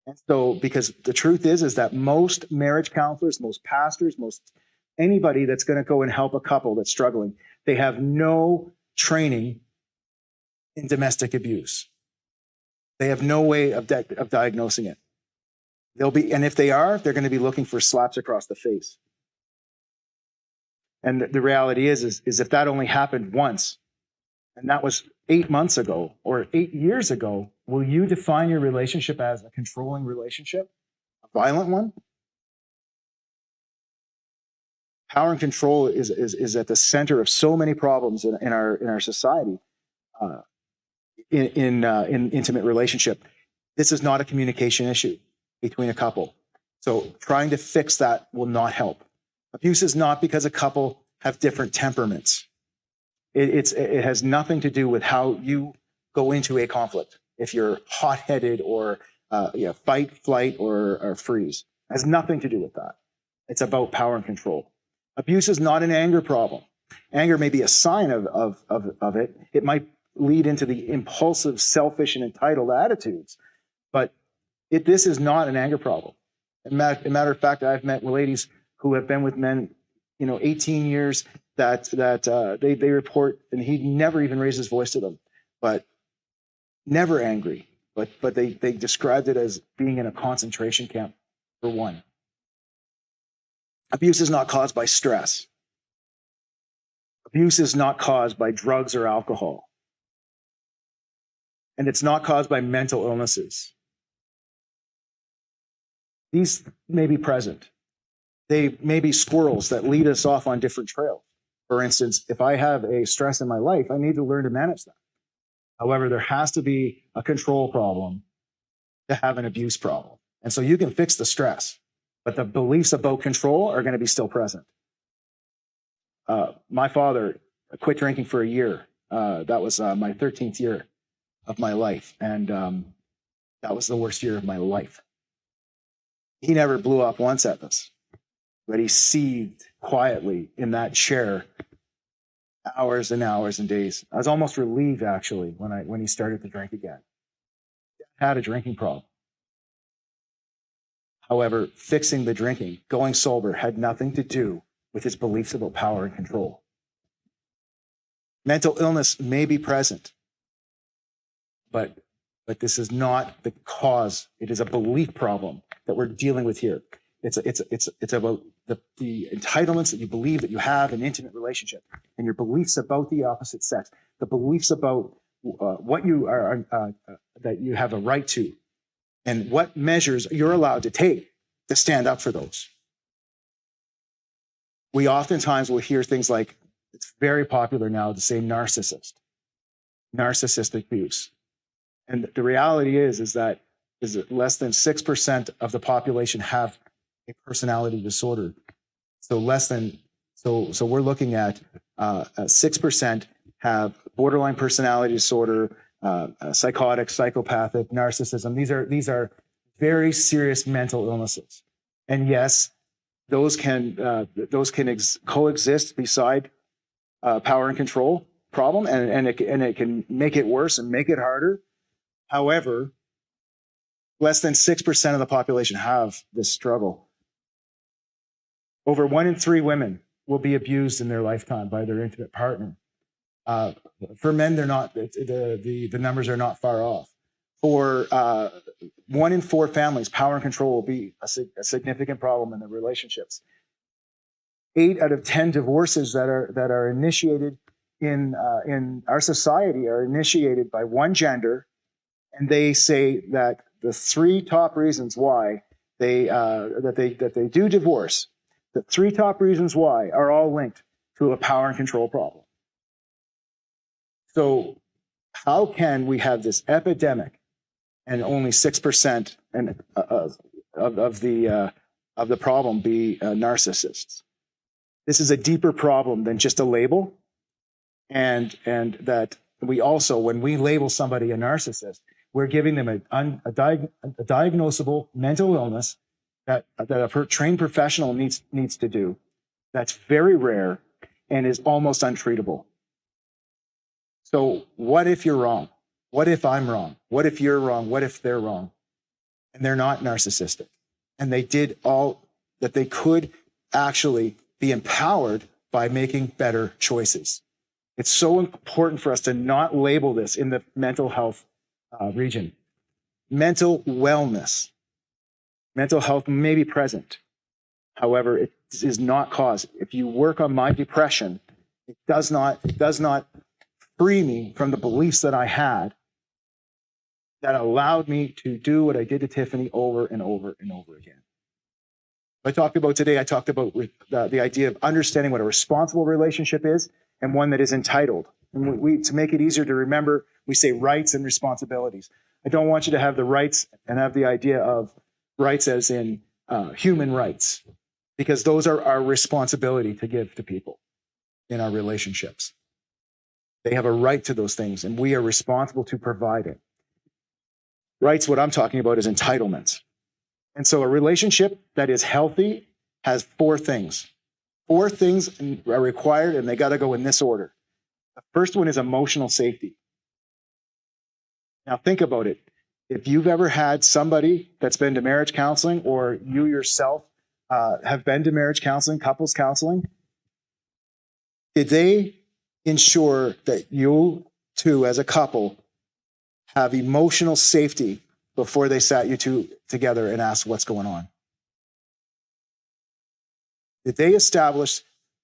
And so, because the truth is that most marriage counselors, most pastors, most anybody that's going to go and help a couple that's struggling, they have no training in domestic abuse. They have no way of diagnosing it. And if they are, they're going to be looking for slaps across the face. And the reality is if that only happened once, and that was 8 months ago or 8 years ago, will you define your relationship as a controlling relationship, a violent one? Power and control is at the center of so many problems in our society, in intimate relationship. This is not a communication issue between a couple. So trying to fix that will not help. Abuse is not because a couple have different temperaments. It has nothing to do with how you go into a conflict. If you're hot-headed or fight, flight, or freeze. It has nothing to do with that. It's about power and control. Abuse is not an anger problem. Anger may be a sign of it. It might lead into the impulsive, selfish, and entitled attitudes. But this is not an anger problem. As a matter of fact, I've met ladies who have been with men, 18 years, that they report, and he never even raised his voice to them, but never angry. But they described it as being in a concentration camp, for one. Abuse is not caused by stress. Abuse is not caused by drugs or alcohol. And it's not caused by mental illnesses. These may be present. They may be squirrels that lead us off on different trails. For instance, if I have a stress in my life, I need to learn to manage that. However, there has to be a control problem to have an abuse problem. And so you can fix the stress, but the beliefs about control are going to be still present. My father quit drinking for a year. That was my 13th year of my life. And that was the worst year of my life. He never blew up once at us, but he seethed quietly in that chair hours and hours and days. I was almost relieved, actually, when he started to drink again. He had a drinking problem. However, fixing the drinking, going sober, had nothing to do with his beliefs about power and control. Mental illness may be present, but but this is not the cause. It is a belief problem that we're dealing with here. It's about the entitlements that you believe that you have in intimate relationship, and your beliefs about the opposite sex, the beliefs about what you are that you have a right to, and what measures you're allowed to take to stand up for those. We oftentimes will hear things like, it's very popular now to say narcissist, narcissistic abuse. And the reality is that less than 6% of the population have a personality disorder. So we're looking at 6% have borderline personality disorder, psychotic, psychopathic, narcissism. These are very serious mental illnesses. And yes, those can coexist beside power and control problem, and it can make it worse and make it harder. However, less than 6% of the population have this struggle. Over 1 in 3 women will be abused in their lifetime by their intimate partner. For men, they're not. The numbers are not far off. For 1 in 4 families, power and control will be a significant problem in their relationships. 8 out of 10 divorces that are initiated in our society are initiated by one gender, and they say that the 3 top reasons why they do divorce, the 3 top reasons why are all linked to a power and control problem. So how can we have this epidemic and only 6% of the problem be narcissists? This is a deeper problem than just a label, and that we also, when we label somebody a narcissist, we're giving them a diagnosable mental illness that a trained professional needs to do. That's very rare and is almost untreatable. So what if you're wrong? What if I'm wrong? What if you're wrong? What if they're wrong? And they're not narcissistic. And they did all that they could actually be empowered by making better choices. It's so important for us to not label this in the mental health region. Mental wellness. Mental health may be present. However, it is not cause. If you work on my depression, it does not free me from the beliefs that I had that allowed me to do what I did to Tiffany over and over and over again. I talked about the idea of understanding what a responsible relationship is and one that is entitled. And to make it easier to remember, we say rights and responsibilities. I don't want you to have the rights and have the idea of rights as in human rights, because those are our responsibility to give to people in our relationships. They have a right to those things, and we are responsible to provide it. Rights, what I'm talking about, is entitlements. And so a relationship that is healthy has 4 things. 4 things are required, and they got to go in this order. The first one is emotional safety. Now think about it. If you've ever had somebody that's been to marriage counseling, or you yourself have been to marriage counseling, couples counseling, did they ensure that you two as a couple have emotional safety before they sat you two together and asked what's going on? Did they establish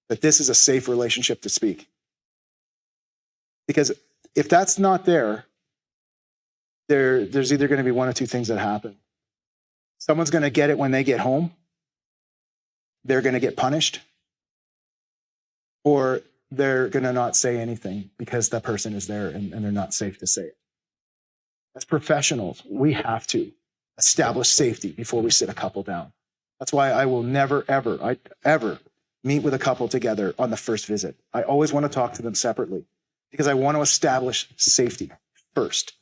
that this is a safe relationship to speak? Because if that's not there's either going to be one or 2 things that happen. Someone's going to get it when they get home. They're going to get punished. Or they're going to not say anything because that person is there and they're not safe to say it. As professionals, we have to establish safety before we sit a couple down. That's why I will never, ever meet with a couple together on the first visit. I always want to talk to them separately because I want to establish safety first,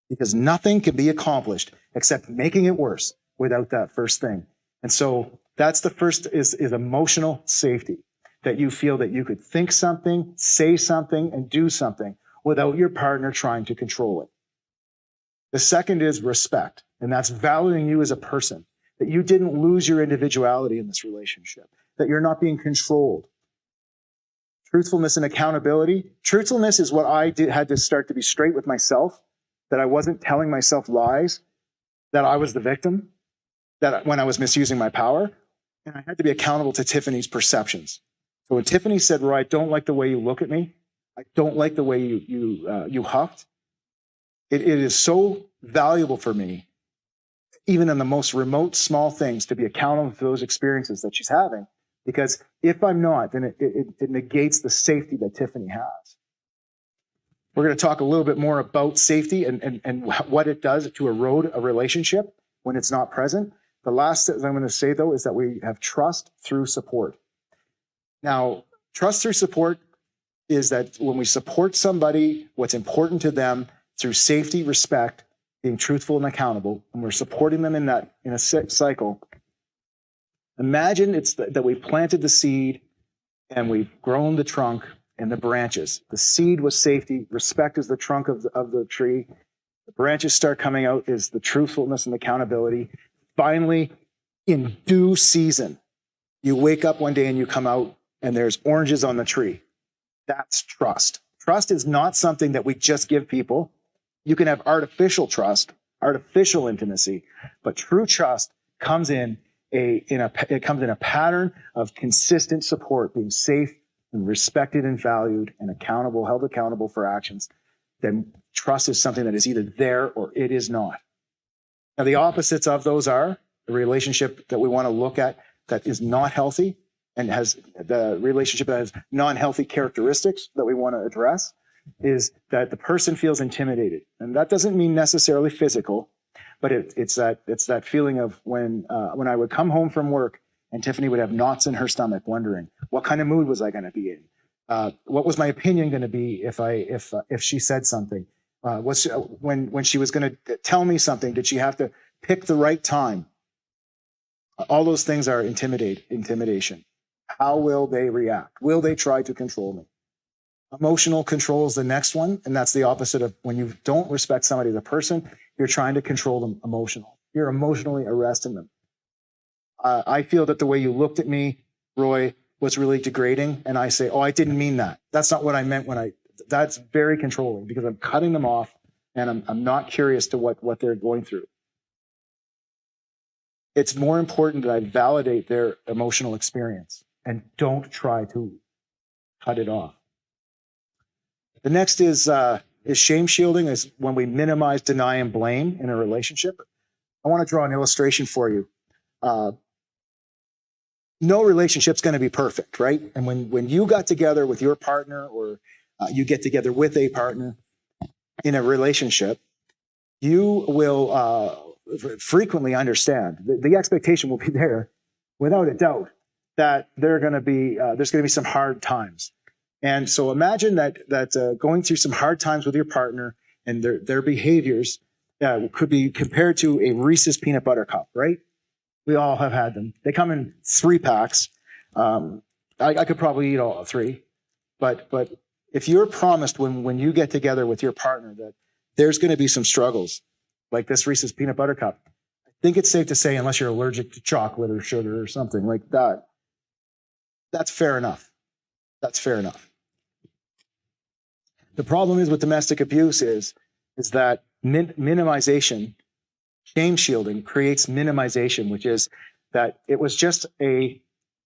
because nothing can be accomplished except making it worse without that first thing. And so that's the first is emotional safety, that you feel that you could think something, say something, and do something without your partner trying to control it. The second is respect, and that's valuing you as a person, that you didn't lose your individuality in this relationship, that you're not being controlled. Truthfulness and accountability. Truthfulness is what I had to start to be straight with myself, that I wasn't telling myself lies, that I was the victim, that when I was misusing my power, and I had to be accountable to Tiffany's perceptions. So when Tiffany said, Roy, I don't like the way you look at me, I don't like the way you huffed, it is so valuable for me, even in the most remote, small things, to be accountable for those experiences that she's having. Because if I'm not, then it negates the safety that Tiffany has. We're going to talk a little bit more about safety and what it does to erode a relationship when it's not present. The last thing I'm going to say, though, is that we have trust through support. Now, trust through support is that when we support somebody, what's important to them through safety, respect, being truthful and accountable, and we're supporting them in a cycle. Imagine it's that we planted the seed and we've grown the trunk and the branches. The seed was safety. Respect is the trunk of the tree. The branches start coming out is the truthfulness and accountability. Finally, in due season, you wake up one day and you come out and there's oranges on the tree. That's trust. Trust is not something that we just give people. You can have artificial trust, artificial intimacy, but true trust comes in a pattern of consistent support, being safe and respected and valued and accountable, held accountable for actions. Then trust is something that is either there or it is not. Now, the opposites of those are the relationship that we want to look at that is not healthy and has the relationship that has non-healthy characteristics that we want to address, is that the person feels intimidated. And that doesn't mean necessarily physical, but it's that feeling of when I would come home from work and Tiffany would have knots in her stomach, wondering what kind of mood was I going to be in? What was my opinion going to be if she said something? When she was going to tell me something, did she have to pick the right time? All those things are intimidation. How will they react? Will they try to control me? Emotional control is the next one, and that's the opposite of when you don't respect somebody as a person, you're trying to control them emotionally. You're emotionally arresting them. I feel that the way you looked at me, Roy, was really degrading, and I say, oh, I didn't mean that. That's not what I meant that's very controlling because I'm cutting them off and I'm not curious to what they're going through. It's more important that I validate their emotional experience and don't try to cut it off. The next is shame shielding, is when we minimize, deny, and blame in a relationship. I want to draw an illustration for you. No relationship's going to be perfect, right? And when you got together with your partner or you get together with a partner in a relationship, you will frequently understand. The expectation will be there, without a doubt, that there's going to be some hard times. And so imagine that going through some hard times with your partner and their behaviors could be compared to a Reese's peanut butter cup, right? We all have had them. They come in 3-packs. I could probably eat all 3. But if you're promised when you get together with your partner that there's going to be some struggles, like this Reese's peanut butter cup, I think it's safe to say, unless you're allergic to chocolate or sugar or something like that, that's fair enough. That's fair enough. The problem is with domestic abuse is that minimization, shame shielding creates minimization, which is that it was just a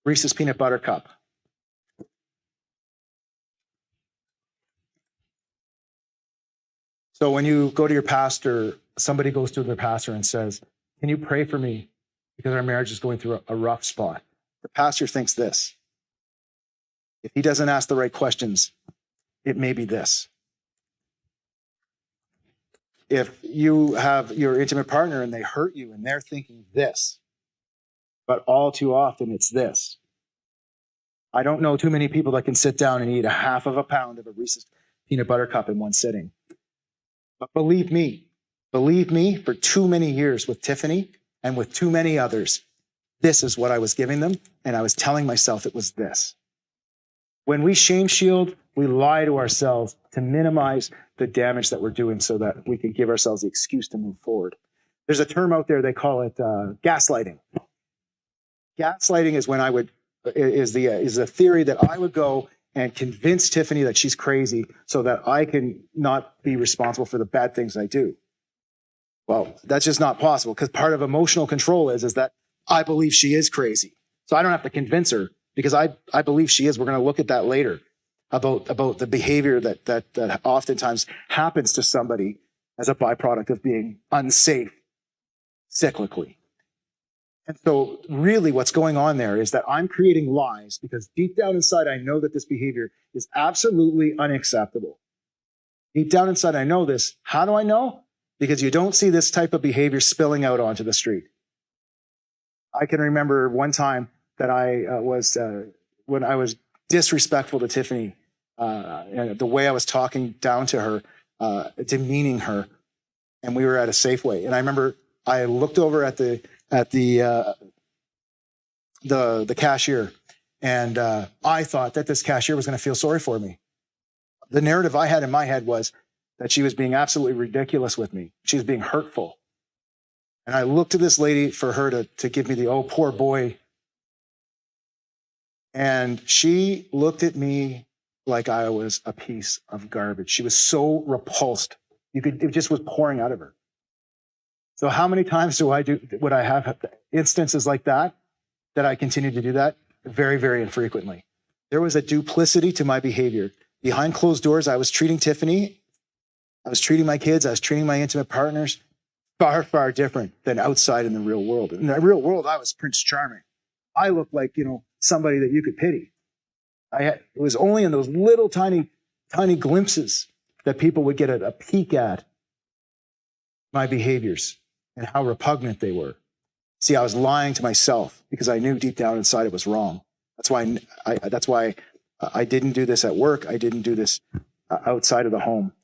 Reese's peanut butter cup. So when you go to your pastor, somebody goes to their pastor and says, can you pray for me because our marriage is going through a rough spot? The pastor thinks this. If he doesn't ask the right questions, it may be this. If you have your intimate partner and they hurt you and they're thinking this, but all too often it's this. I don't know too many people that can sit down and eat a half of a pound of a Reese's peanut butter cup in one sitting. But believe me, for too many years with Tiffany and with too many others, this is what I was giving them, and I was telling myself it was this. When we shame shield, we lie to ourselves to minimize the damage that we're doing so that we can give ourselves the excuse to move forward. There's a term out there, they call it gaslighting. Gaslighting is when is the theory that I would go and convince Tiffany that she's crazy so that I can not be responsible for the bad things I do. Well, that's just not possible, because part of emotional control is that I believe she is crazy. So I don't have to convince her, because I believe she is. We're going to look at that later about the behavior that oftentimes happens to somebody as a byproduct of being unsafe cyclically. And so really what's going on there is that I'm creating lies because deep down inside, I know that this behavior is absolutely unacceptable. Deep down inside, I know this. How do I know? Because you don't see this type of behavior spilling out onto the street. I can remember one time that when I was disrespectful to Tiffany, and the way I was talking down to her, demeaning her, and we were at a Safeway. And I remember I looked over at the cashier, and I thought that this cashier was going to feel sorry for me. The narrative I had in my head was that she was being absolutely ridiculous with me. She was being hurtful. And I looked to this lady for her to give me the, oh, poor boy. And she looked at me like I was a piece of garbage. She was so repulsed. It just was pouring out of her. So how many times would I have instances like that I continue to do that? Very, very infrequently. There was a duplicity to my behavior. Behind closed doors, I was treating Tiffany, I was treating my kids, I was treating my intimate partners far, far different than outside in the real world. In the real world, I was Prince Charming. I looked like, somebody that you could pity. It was only in those little tiny glimpses that people would get a peek at my behaviors and how repugnant they were. See, I was lying to myself because I knew deep down inside it was wrong. That's why I didn't do this at work. I didn't do this outside of the home.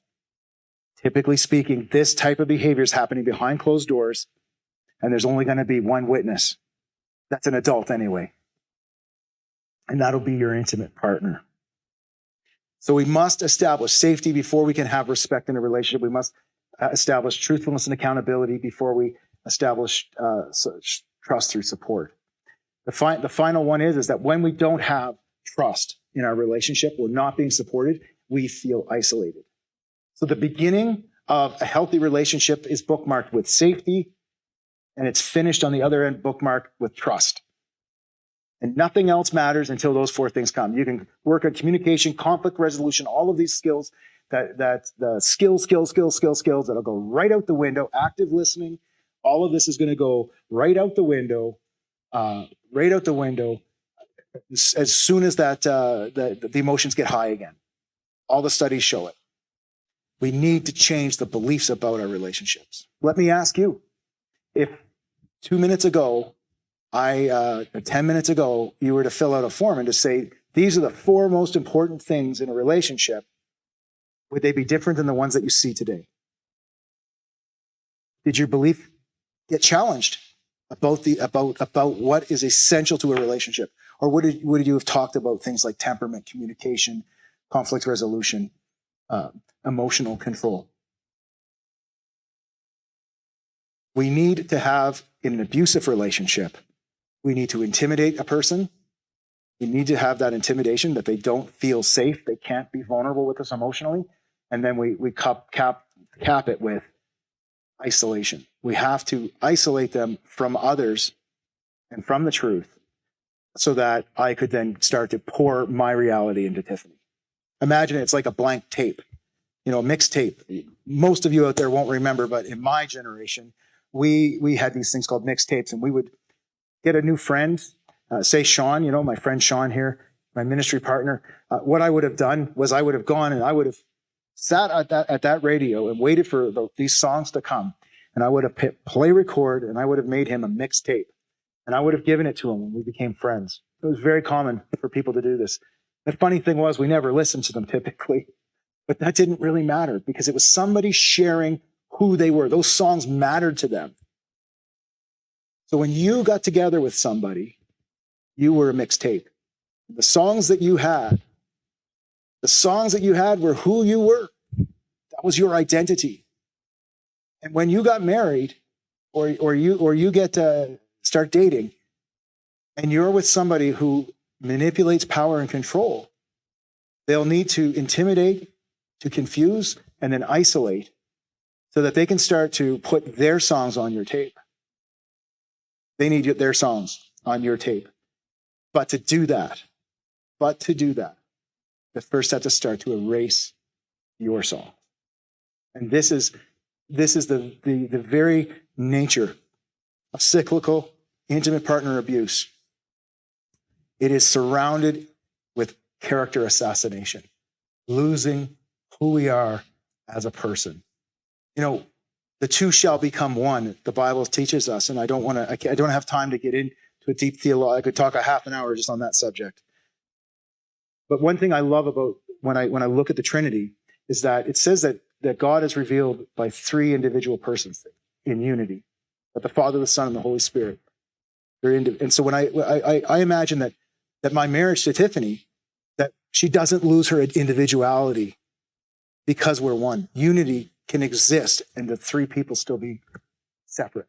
Typically speaking, this type of behavior is happening behind closed doors, and there's only going to be one witness. That's an adult anyway. And that'll be your intimate partner. So we must establish safety before we can have respect in a relationship. We must establish truthfulness and accountability before we establish trust through support. The final one is that when we don't have trust in our relationship, we're not being supported, we feel isolated. So the beginning of a healthy relationship is bookmarked with safety, and it's finished on the other end bookmarked with trust. And nothing else matters until those four things come. You can work on communication, conflict resolution, all of these skills, the skills that'll go right out the window. Active listening, all of this is going to go right out the window, as soon as the emotions get high again. All the studies show it. We need to change the beliefs about our relationships. Let me ask you, if 2 minutes ago, 10 minutes ago, you were to fill out a form and to say, these are the four most important things in a relationship, would they be different than the ones that you see today? Did your belief get challenged about what is essential to a relationship? Or would you have talked about things like temperament, communication, conflict resolution, emotional control? We need to have, in an abusive relationship, we need to intimidate a person. We need to have that intimidation that they don't feel safe. They can't be vulnerable with us emotionally. And then we cap it with isolation. We have to isolate them from others and from the truth so that I could then start to pour my reality into Tiffany. Imagine it's like a blank tape, a mixed tape. Most of you out there won't remember, but in my generation, we had these things called mixed tapes, and we would get a new friend, say Sean, my friend Sean here, my ministry partner. What I would have done was I would have gone and I would have sat at that radio and waited for these songs to come. And I would have hit play record, and I would have made him a mixed tape. And I would have given it to him when we became friends. It was very common for people to do this. The funny thing was we never listened to them typically. But that didn't really matter because it was somebody sharing who they were. Those songs mattered to them. So when you got together with somebody, you were a mixtape. The songs that you had were who you were. That was your identity. And when you got married, or you get to start dating, and you're with somebody who manipulates power and control, They'll need to intimidate, to confuse, and then isolate so that they can start to put their songs on your tape. They need their songs on your tape. But to do that, they first have to start to erase your song. And this is the very nature of cyclical, intimate partner abuse. It is surrounded with character assassination, losing who we are as a person. The two shall become one. The Bible teaches us, and I don't have time to get into a deep theology. I could talk a half an hour just on that subject. But one thing I love about when I look at the Trinity is that it says that God is revealed by three individual persons in unity, but the Father, the Son, and the Holy Spirit. And so when I imagine that my marriage to Tiffany, that she doesn't lose her individuality because we're one. Unity can exist and the three people still be separate.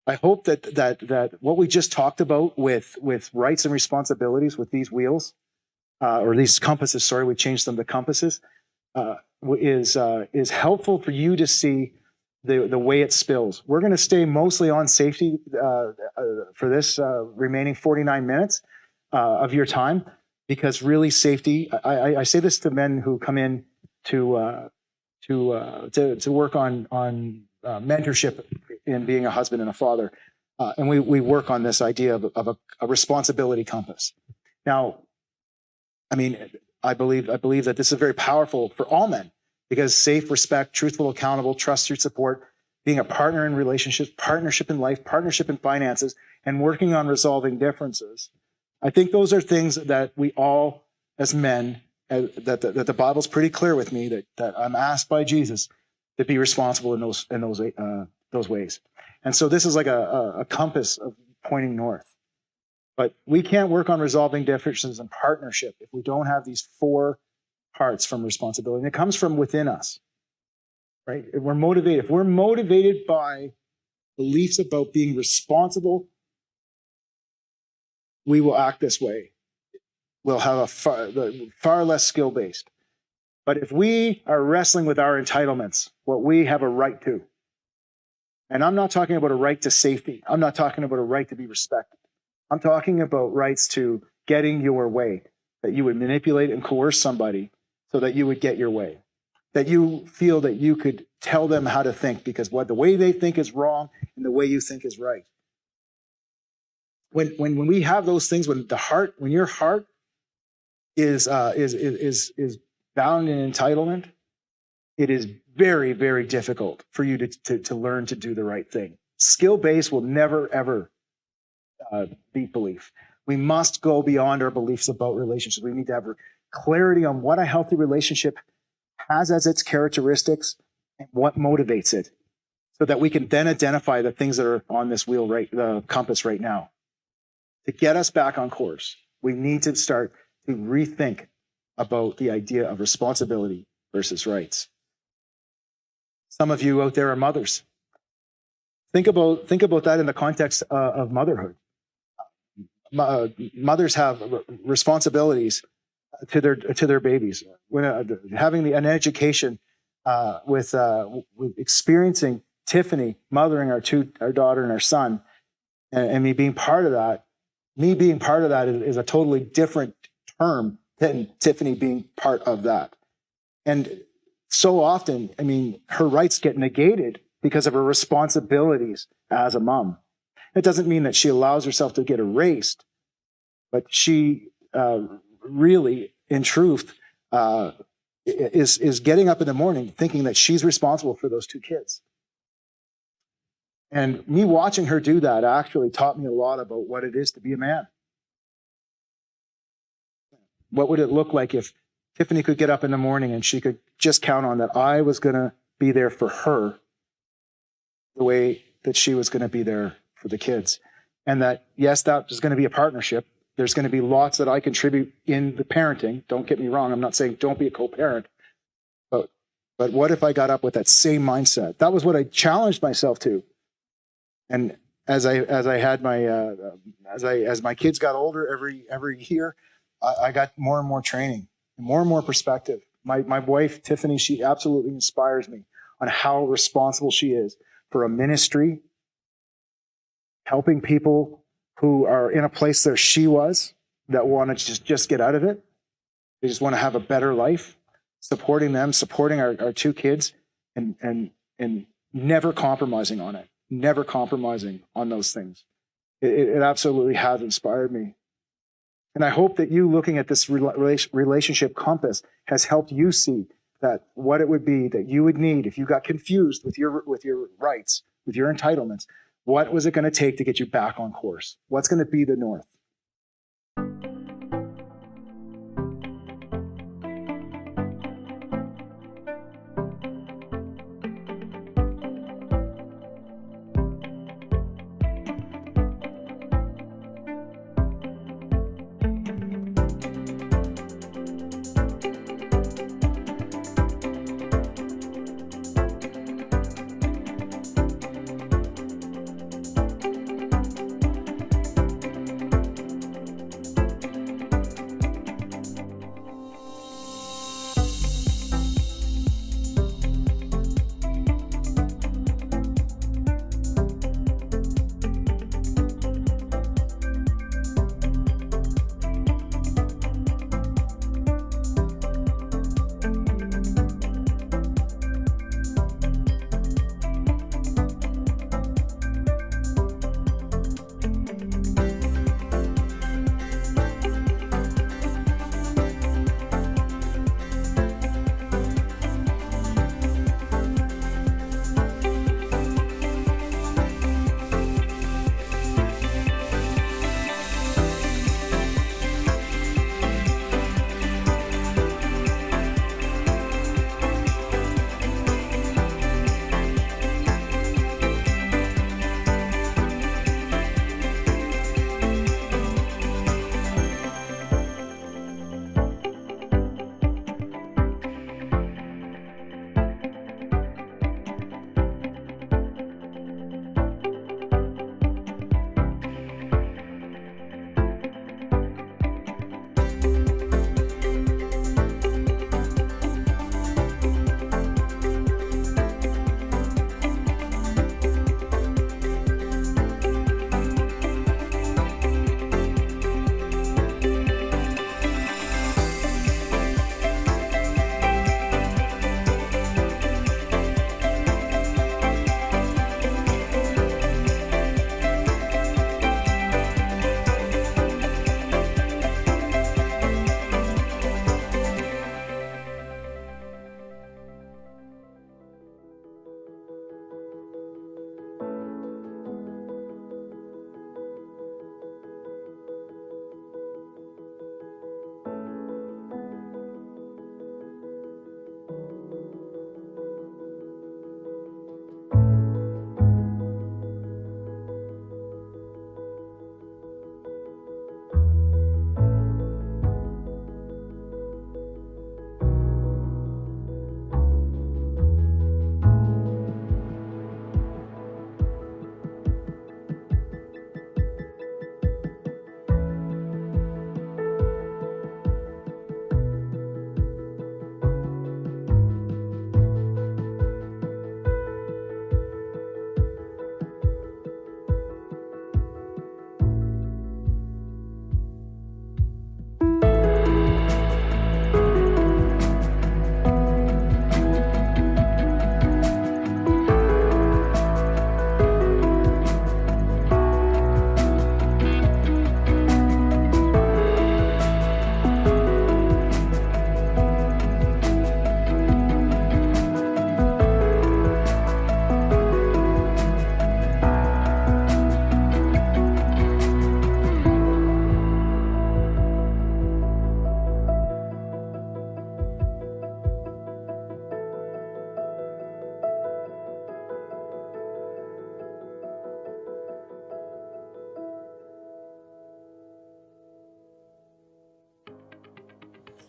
I hope that what we just talked about with rights and responsibilities with these wheels, or these compasses, sorry, we changed them to compasses, is helpful for you to see the way it spills. We're going to stay mostly on safety for this remaining 49 minutes of your time, because really safety, I say this to men who come in to work on mentorship in being a husband and a father. And we work on this idea of a responsibility compass. Now, I believe that this is very powerful for all men, because safe, respect, truthful, accountable, trust through support, being a partner in relationships, partnership in life, partnership in finances, and working on resolving differences. I think those are things that we all, as men, that the Bible's pretty clear with me that I'm asked by Jesus to be responsible in those ways. And so this is like a compass of pointing north. But we can't work on resolving differences in partnership if we don't have these four parts from responsibility. And it comes from within us, right? If we're motivated by beliefs about being responsible, we will act this way. We'll have a far less skill-based. But if we are wrestling with our entitlements, what we have a right to, and I'm not talking about a right to safety. I'm not talking about a right to be respected. I'm talking about rights to getting your way, that you would manipulate and coerce somebody so that you would get your way, that you feel that you could tell them how to think because the way they think is wrong and the way you think is right. When we have those things, when your heart is bound in entitlement, it is very, very difficult for you to learn to do the right thing. Skill-based will never, ever beat belief. We must go beyond our beliefs about relationships. We need to have clarity on what a healthy relationship has as its characteristics and what motivates it, so that we can then identify the things that are on this wheel, the compass right now. To get us back on course, we need to start to rethink about the idea of responsibility versus rights. Some of you out there are mothers. Think about that in the context of motherhood. Mothers have responsibilities to their babies. When having an education with experiencing Tiffany mothering our daughter and our son, and me being part of that. Me being part of that is a totally different term than Tiffany being part of that. And so often, her rights get negated because of her responsibilities as a mom. It doesn't mean that she allows herself to get erased, but she really, in truth, is getting up in the morning thinking that she's responsible for those two kids. And me watching her do that actually taught me a lot about what it is to be a man. What would it look like if Tiffany could get up in the morning and she could just count on that I was going to be there for her the way that she was going to be there for the kids. And that, yes, that is going to be a partnership. There's going to be lots that I contribute in the parenting. Don't get me wrong. I'm not saying don't be a co-parent. But what if I got up with that same mindset? That was what I challenged myself to. And as my kids got older, every year, I got more and more training, and more perspective. My wife Tiffany, she absolutely inspires me on how responsible she is for a ministry, helping people who are in a place that she was, that want to just get out of it. They just want to have a better life, supporting them, supporting our two kids, and never compromising on it, never compromising on those things. It absolutely has inspired me. And I hope that you looking at this relationship compass has helped you see that what it would be that you would need if you got confused with your rights, with your entitlements. What was it going to take to get you back on course? What's going to be the north?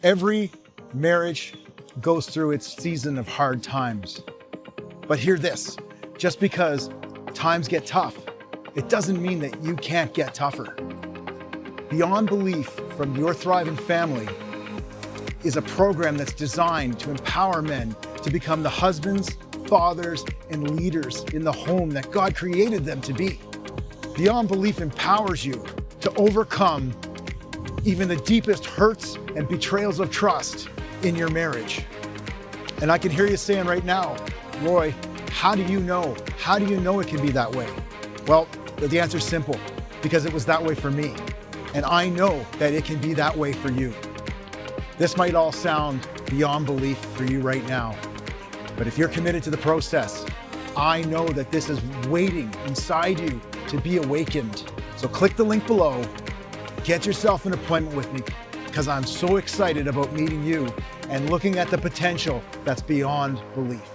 Every marriage goes through its season of hard times. But hear this, just because times get tough it doesn't mean that you can't get tougher. Beyond Belief from Your Thriving Family is a program that's designed to empower men to become the husbands, fathers, and leaders in the home that God created them to be. Beyond Belief empowers you to overcome even the deepest hurts and betrayals of trust in your marriage. And I can hear you saying right now, Roy, how do you know? How do you know it can be that way? Well, the answer is simple, because it was that way for me. And I know that it can be that way for you. This might all sound beyond belief for you right now, but if you're committed to the process, I know that this is waiting inside you to be awakened. So click the link below, get yourself an appointment with me, because I'm so excited about meeting you and looking at the potential that's beyond belief.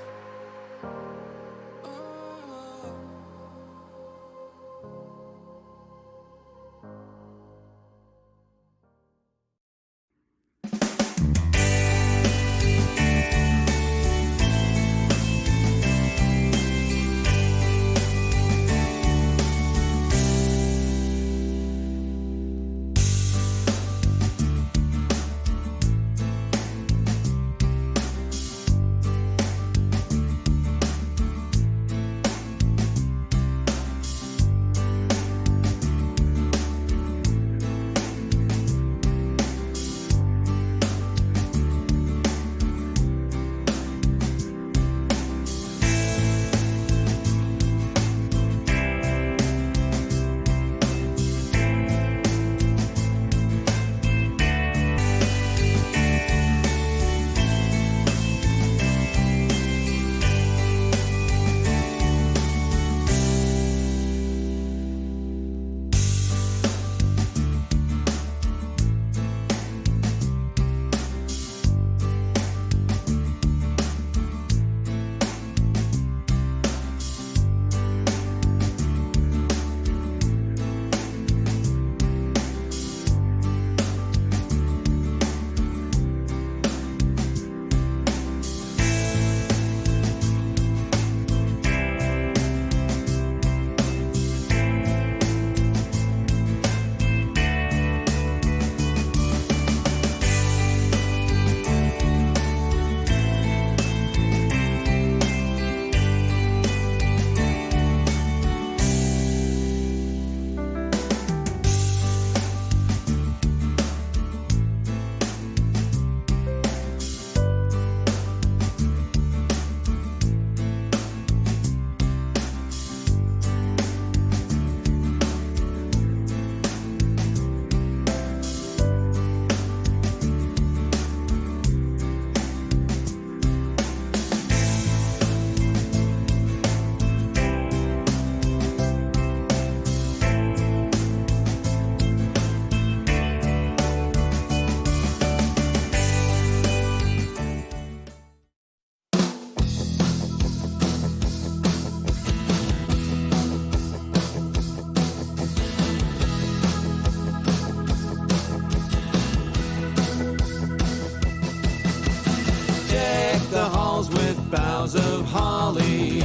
boughs of holly.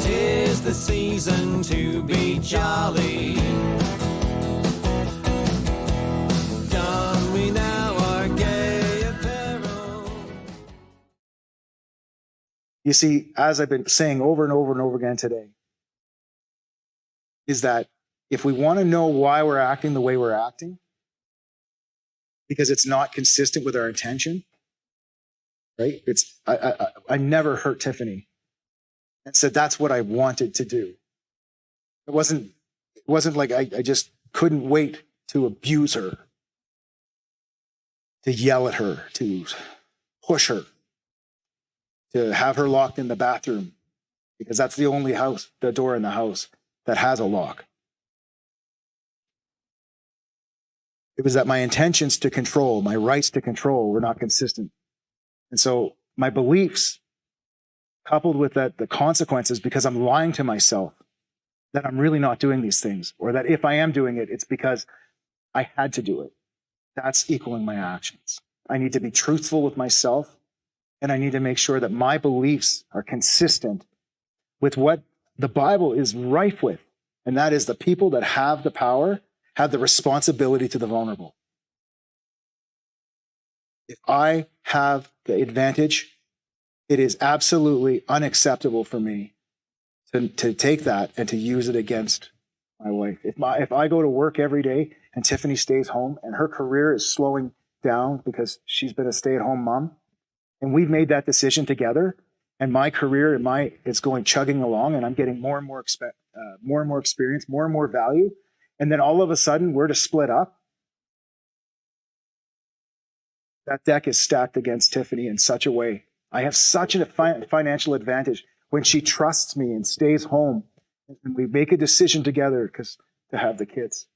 'Tis the season to be jolly. Don we now our gay apparel. You see, as I've been saying over and over and over again today, is that if we want to know why we're acting the way we're acting, because it's not consistent with our intention, right? I never hurt Tiffany and said that's what I wanted to do. It wasn't like I just couldn't wait to abuse her, to yell at her, to push her, to have her locked in the bathroom, because that's the only door in the house that has a lock. It was that my intentions to control, my rights to control were not consistent. And so my beliefs, coupled with that, the consequences, because I'm lying to myself that I'm really not doing these things, or that if I am doing it, it's because I had to do it. That's equaling my actions. I need to be truthful with myself, and I need to make sure that my beliefs are consistent with what the Bible is rife with, and that is the people that have the power have the responsibility to the vulnerable. If I have the advantage, it is absolutely unacceptable for me to take that and to use it against my wife. If I go to work every day and Tiffany stays home and her career is slowing down because she's been a stay-at-home mom, and we've made that decision together, and my career is going chugging along, and I'm getting more and more experience, more and more value, and then all of a sudden we're to split up, that deck is stacked against Tiffany in such a way. I have such a financial advantage when she trusts me and stays home, and we make a decision together to have the kids.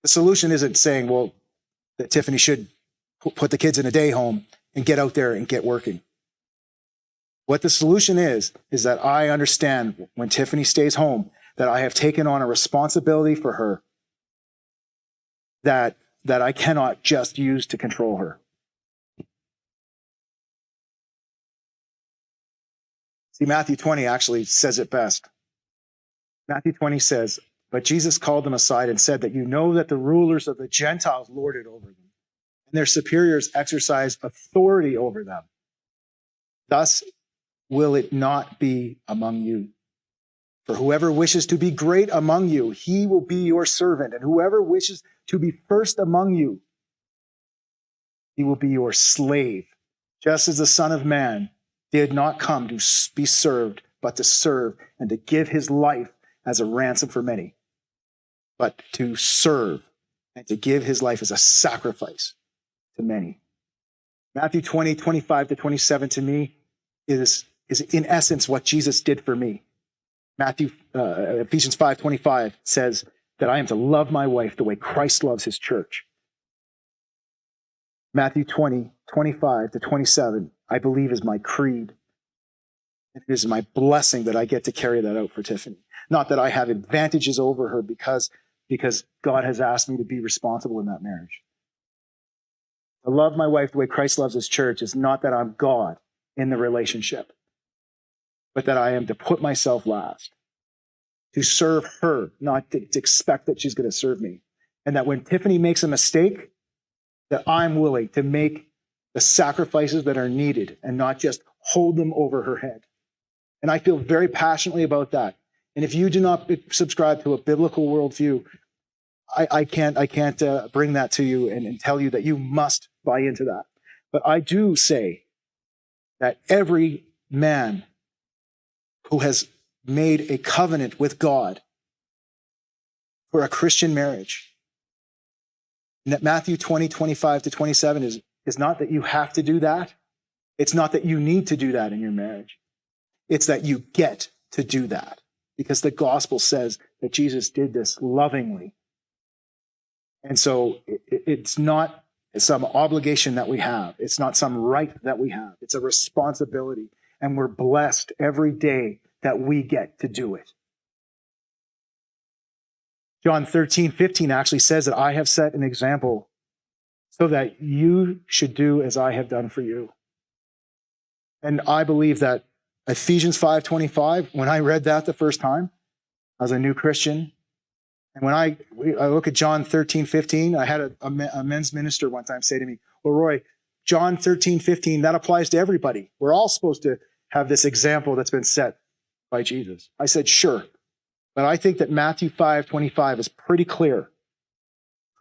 The solution isn't saying, well, that Tiffany should put the kids in a day home and get out there and get working. What the solution is that I understand when Tiffany stays home that I have taken on a responsibility for her that I cannot just use to control her. See, Matthew 20 actually says it best. Matthew 20 says, "But Jesus called them aside and said that you know that the rulers of the Gentiles lord it over them, and their superiors exercise authority over them. Thus will it not be among you. For whoever wishes to be great among you, he will be your servant. And whoever wishes to be first among you, he will be your slave. Just as the Son of Man did not come to be served, but to serve and to give his life as a ransom for many, but to serve and to give his life as a sacrifice to many." Matthew 20, 25 to 27 to me is in essence what Jesus did for me. Ephesians 5:25 says that I am to love my wife the way Christ loves his church. Matthew 20, 25 to 27, I believe is my creed. It is my blessing that I get to carry that out for Tiffany. Not that I have advantages over her because God has asked me to be responsible in that marriage. To love my wife the way Christ loves his church is not that I'm God in the relationship, but that I am to put myself last, to serve her, not to expect that she's going to serve me. And that when Tiffany makes a mistake, that I'm willing to make the sacrifices that are needed and not just hold them over her head. And I feel very passionately about that. And if you do not subscribe to a biblical worldview, I can't bring that to you and tell you that you must buy into that. But I do say that every man who has made a covenant with God for a Christian marriage, and that Matthew 20, 25 to 27 is not that you have to do that. It's not that you need to do that in your marriage. It's that you get to do that because the gospel says that Jesus did this lovingly. And so it's not some obligation that we have. It's not some right that we have. It's a responsibility. And we're blessed every day that we get to do it. John 13:15 actually says that I have set an example so that you should do as I have done for you. And I believe that Ephesians 5:25, when I read that the first time, as a new Christian, and when I look at John 13:15, I had a men's minister one time say to me, "Well, Roy, John 13:15, that applies to everybody. We're all supposed to have this example that's been set by Jesus." I said, "Sure." But I think that Matthew 5:25 is pretty clear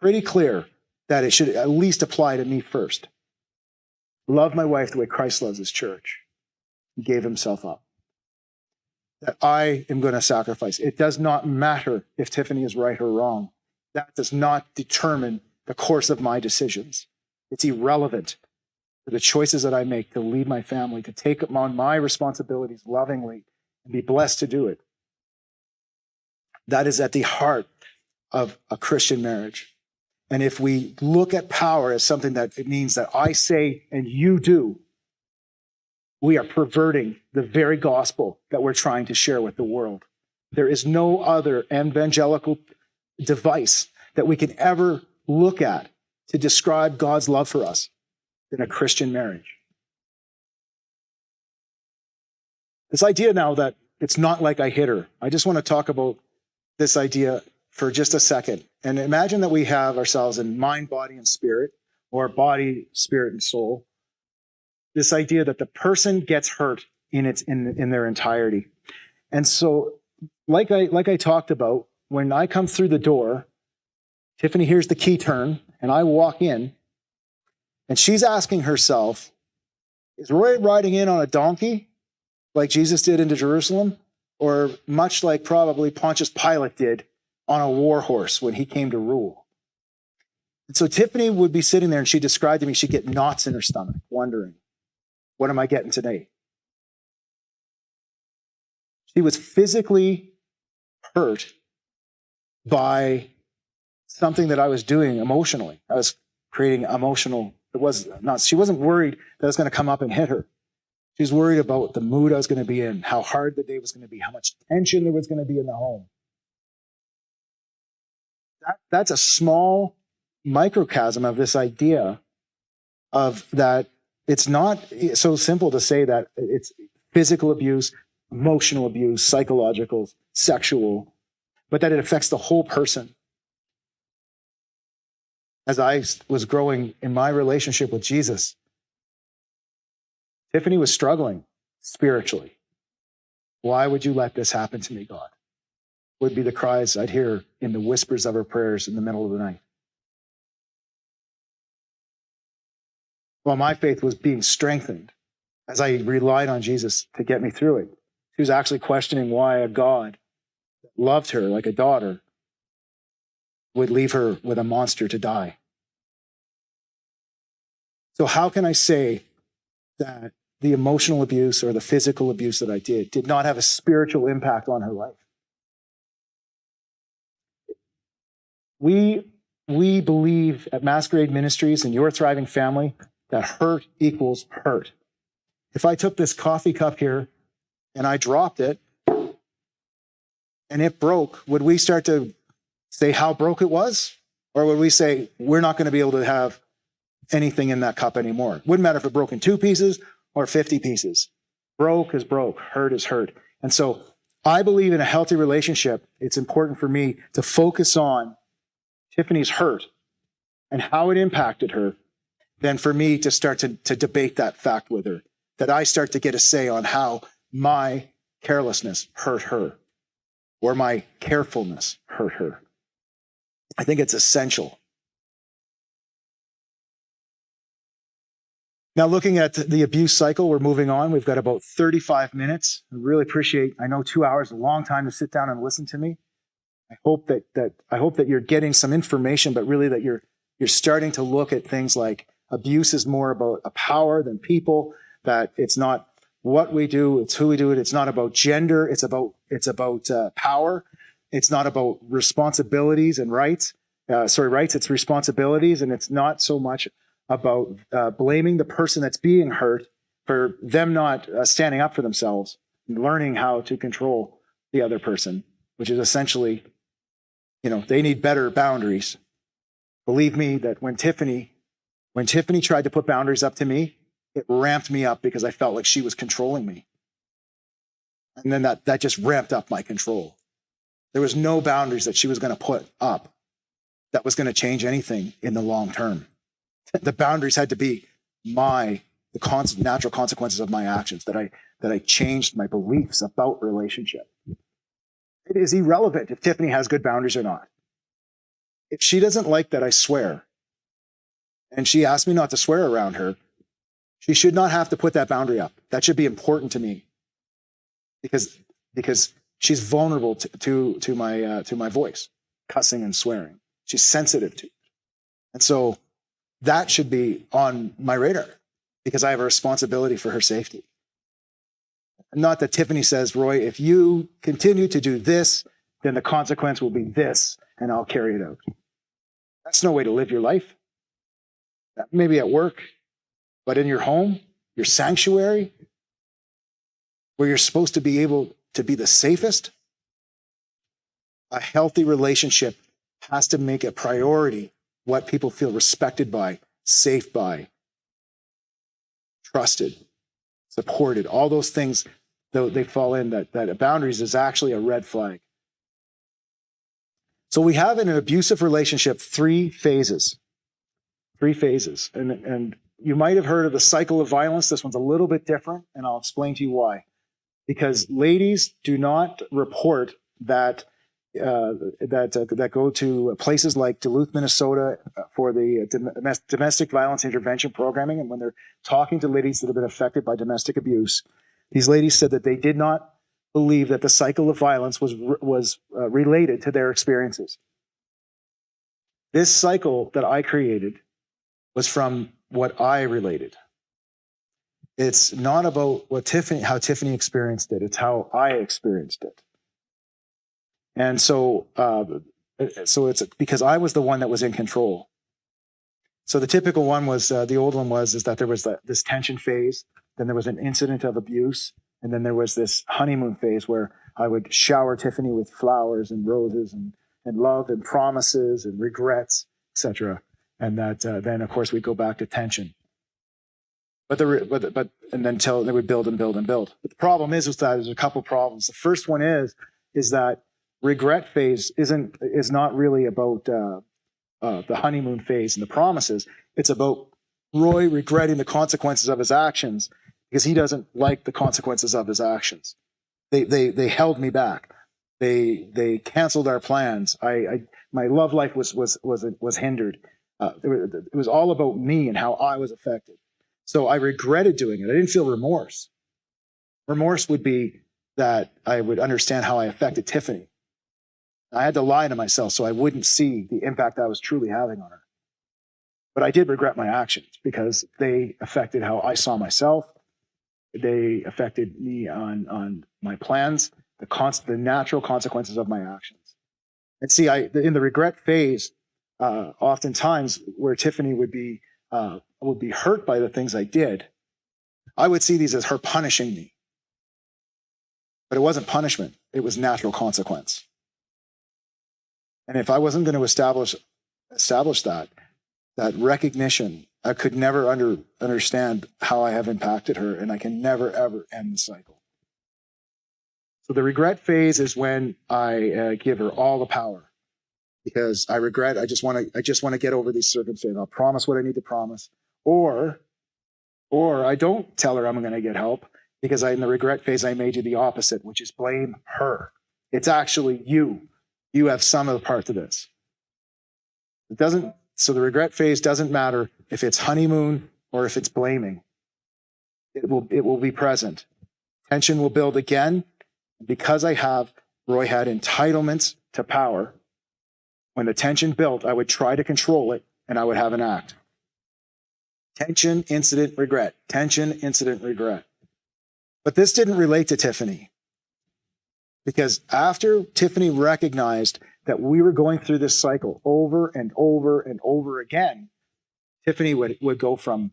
that it should at least apply to me first. Love my wife the way Christ loves his church. He gave himself up. That I am going to sacrifice. It does not matter if Tiffany is right or wrong. That does not determine the course of my decisions. It's irrelevant to the choices that I make to lead my family, to take on my responsibilities lovingly and be blessed to do it. That is at the heart of a Christian marriage. And if we look at power as something that it means that I say and you do, we are perverting the very gospel that we're trying to share with the world. There is no other evangelical device that we can ever look at to describe God's love for us than a Christian marriage. This idea now that it's not like I hit her. I just want to talk about this idea for just a second. And imagine that we have ourselves in mind, body, and spirit, or body, spirit, and soul. This idea that the person gets hurt in their entirety. And so, like I talked about, when I come through the door, Tiffany hears the key turn, and I walk in, and she's asking herself, is Roy riding in on a donkey like Jesus did into Jerusalem, or much like probably Pontius Pilate did on a war horse when he came to rule? And so Tiffany would be sitting there, and she described to me she'd get knots in her stomach, wondering, what am I getting today? She was physically hurt by something that I was doing emotionally. I was creating emotional. She wasn't worried that I was going to come up and hit her. She was worried about the mood I was going to be in, how hard the day was going to be, how much tension there was going to be in the home. That's a small microcosm of this idea of that it's not so simple to say that it's physical abuse, emotional abuse, psychological, sexual, but that it affects the whole person. As I was growing in my relationship with Jesus, Tiffany was struggling spiritually. Why would you let this happen to me, God? Would be the cries I'd hear in the whispers of her prayers in the middle of the night. Well, my faith was being strengthened as I relied on Jesus to get me through it. She was actually questioning why a God that loved her like a daughter would leave her with a monster to die. So how can I say that the emotional abuse or the physical abuse that I did not have a spiritual impact on her life? We believe at Masquerade Ministries and Your Thriving Family that hurt equals hurt. If I took this coffee cup here and I dropped it and it broke, would we start to say how broke it was? Or would we say, we're not going to be able to have anything in that cup anymore? Wouldn't matter if it broke in 2 pieces or 50 pieces. Broke is broke, hurt is hurt. And so I believe in a healthy relationship, it's important for me to focus on Tiffany's hurt and how it impacted her, than for me to start to debate that fact with her, that I start to get a say on how my carelessness hurt her or my carefulness hurt her. I think it's essential. Now, looking at the abuse cycle, we're moving on. We've got about 35 minutes. I really appreciate, I know 2 hours is a long time to sit down and listen to me. I hope that you're getting some information, but really that you're starting to look at things like abuse is more about a power than people, that it's not what we do, it's who we do it. It's not about gender. It's about power. It's not about responsibilities and rights. Rights, it's responsibilities. And it's not so much about blaming the person that's being hurt for them not standing up for themselves and learning how to control the other person, which is essentially, they need better boundaries. Believe me that when Tiffany tried to put boundaries up to me, it ramped me up because I felt like she was controlling me. And then that just ramped up my control. There was no boundaries that she was going to put up that was going to change anything in the long term. The boundaries had to be the natural consequences of my actions, that I changed my beliefs about relationship. It is irrelevant if Tiffany has good boundaries or not. If she doesn't like that I swear, and she asked me not to swear around her, she should not have to put that boundary up. That should be important to me because she's vulnerable to my voice, cussing and swearing. She's sensitive to it. And so that should be on my radar because I have a responsibility for her safety. Not that Tiffany says, Roy, if you continue to do this, then the consequence will be this, and I'll carry it out. That's no way to live your life. Maybe at work, but in your home, your sanctuary, where you're supposed to be able to be the safest, a healthy relationship has to make a priority what people feel respected by, safe by, trusted, supported. All those things they fall in, that boundaries is actually a red flag. So we have in an abusive relationship three phases. And you might have heard of the cycle of violence. This one's a little bit different, and I'll explain to you why. Because ladies do not report that go to places like Duluth, Minnesota for the domestic violence intervention programming. And when they're talking to ladies that have been affected by domestic abuse, these ladies said that they did not believe that the cycle of violence was related to their experiences. This cycle that I created was from what I related. It's not about how Tiffany experienced it. It's how I experienced it. And so it's because I was the one that was in control. So the typical one was, the old one is that there was this tension phase, then there was an incident of abuse, and then there was this honeymoon phase where I would shower Tiffany with flowers and roses and love and promises and regrets, etc. And that then, of course, we'd go back to tension. And then until they would build and build and build. But the problem is that there's a couple problems. The first one is that regret phase is not really about the honeymoon phase and the promises. It's about Roy regretting the consequences of his actions because he doesn't like the consequences of his actions. They held me back. They canceled our plans. My love life was hindered. It was all about me and how I was affected. So I regretted doing it. I didn't feel remorse. Remorse would be that I would understand how I affected Tiffany. I had to lie to myself so I wouldn't see the impact I was truly having on her. But I did regret my actions because they affected how I saw myself. They affected me on my plans, the natural consequences of my actions. And see, in the regret phase, oftentimes where Tiffany would be hurt by the things I did, I would see these as her punishing me. But it wasn't punishment. It was natural consequence. And if I wasn't going to establish that recognition, I could never understand how I have impacted her, and I can never, ever end the cycle. So the regret phase is when I give her all the power because I regret. I just want to get over these circumstances. I'll promise what I need to promise, or I don't tell her I'm going to get help because in the regret phase I made you the opposite, which is blame her. It's actually you. You have some of the part to this. So the regret phase doesn't matter if it's honeymoon or if it's blaming. It will be present. Tension will build again. Because Roy had entitlements to power, when the tension built, I would try to control it and I would have an act. Tension, incident, regret. Tension, incident, regret. But this didn't relate to Tiffany. Because after Tiffany recognized that we were going through this cycle over and over and over again, Tiffany would go from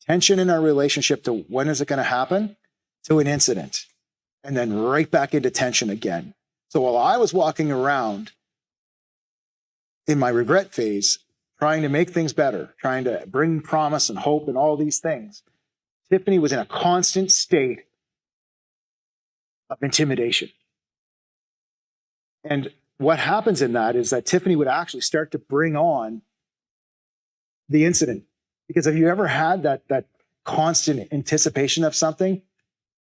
tension in our relationship to when is it going to happen to an incident, and then right back into tension again. So while I was walking around in my regret phase, trying to make things better, trying to bring promise and hope and all these things, Tiffany was in a constant state of intimidation. And what happens in that is that Tiffany would actually start to bring on the incident. Because have you ever had that constant anticipation of something?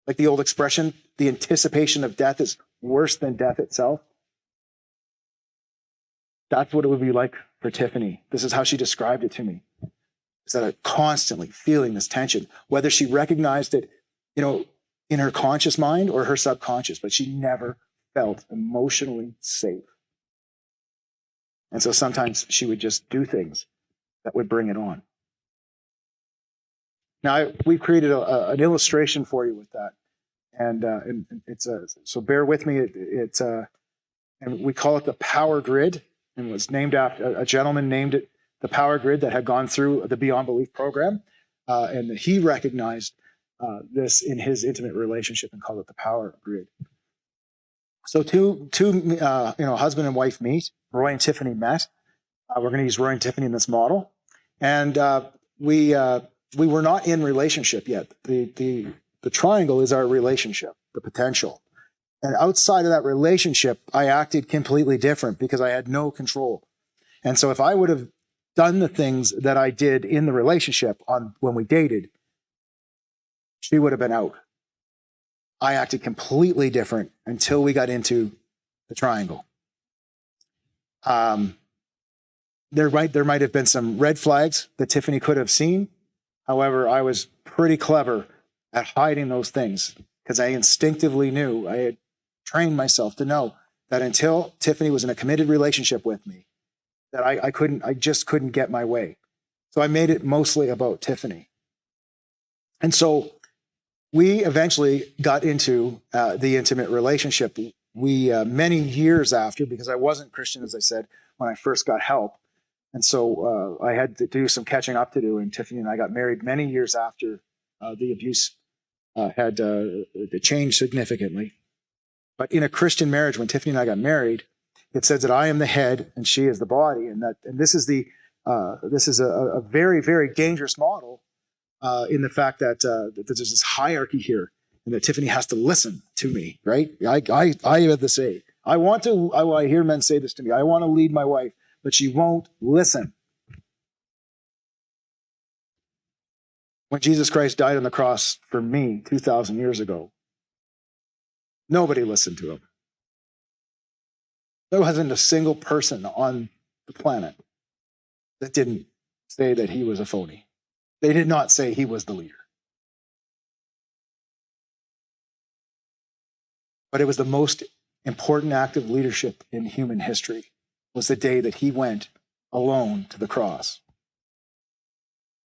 Like the old expression, the anticipation of death is worse than death itself. That's what it would be like for Tiffany. This is how she described it to me. Is that constantly feeling this tension, whether she recognized it, in her conscious mind or her subconscious, but she never felt emotionally safe. And so sometimes she would just do things that would bring it on. Now, we've created an illustration for you with that. And it's so bear with me. And we call it the power grid, and it was named after a gentleman named it the power grid that had gone through the Beyond Belief program. And he recognized this in his intimate relationship and called it the power grid. So two husband and wife meet. Roy and Tiffany met. We're going to use Roy and Tiffany in this model. And we were not in relationship yet. The triangle is our relationship. the potential. And outside of that relationship, I acted completely different because I had no control. And so if I would have done the things that I did in the relationship when we dated, she would have been out. I acted completely different until we got into the triangle. There might have been some red flags that Tiffany could have seen. However, I was pretty clever at hiding those things because I instinctively knew, I had trained myself to know that until Tiffany was in a committed relationship with me, that I just couldn't get my way. So I made it mostly about Tiffany. And so we eventually got into the intimate relationship. We, many years after, because I wasn't Christian, as I said, when I first got help. And so I had to do some catching up to do. And Tiffany and I got married many years after the abuse had changed significantly. But in a Christian marriage, when Tiffany and I got married, it says that I am the head and she is the body. And this is a very, very dangerous model in the fact that there's this hierarchy here and that Tiffany has to listen to me, right? I have to say, I hear men say this to me, I want to lead my wife, but she won't listen. When Jesus Christ died on the cross for me 2,000 years ago, nobody listened to him. There wasn't a single person on the planet that didn't say that he was a phony. They did not say he was the leader. But it was the most important act of leadership in human history, was the day that he went alone to the cross.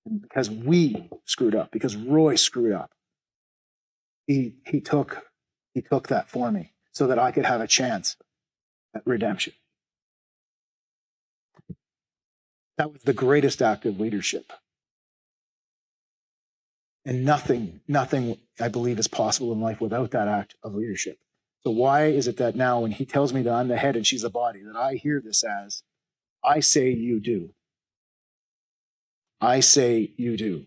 And because we screwed up, because Roy screwed up, he took that for me so that I could have a chance at redemption. That was the greatest act of leadership. And nothing, I believe, is possible in life without that act of leadership. So why is it that now when he tells me that I'm the head and she's the body, that I hear this as, I say you do. I say you do.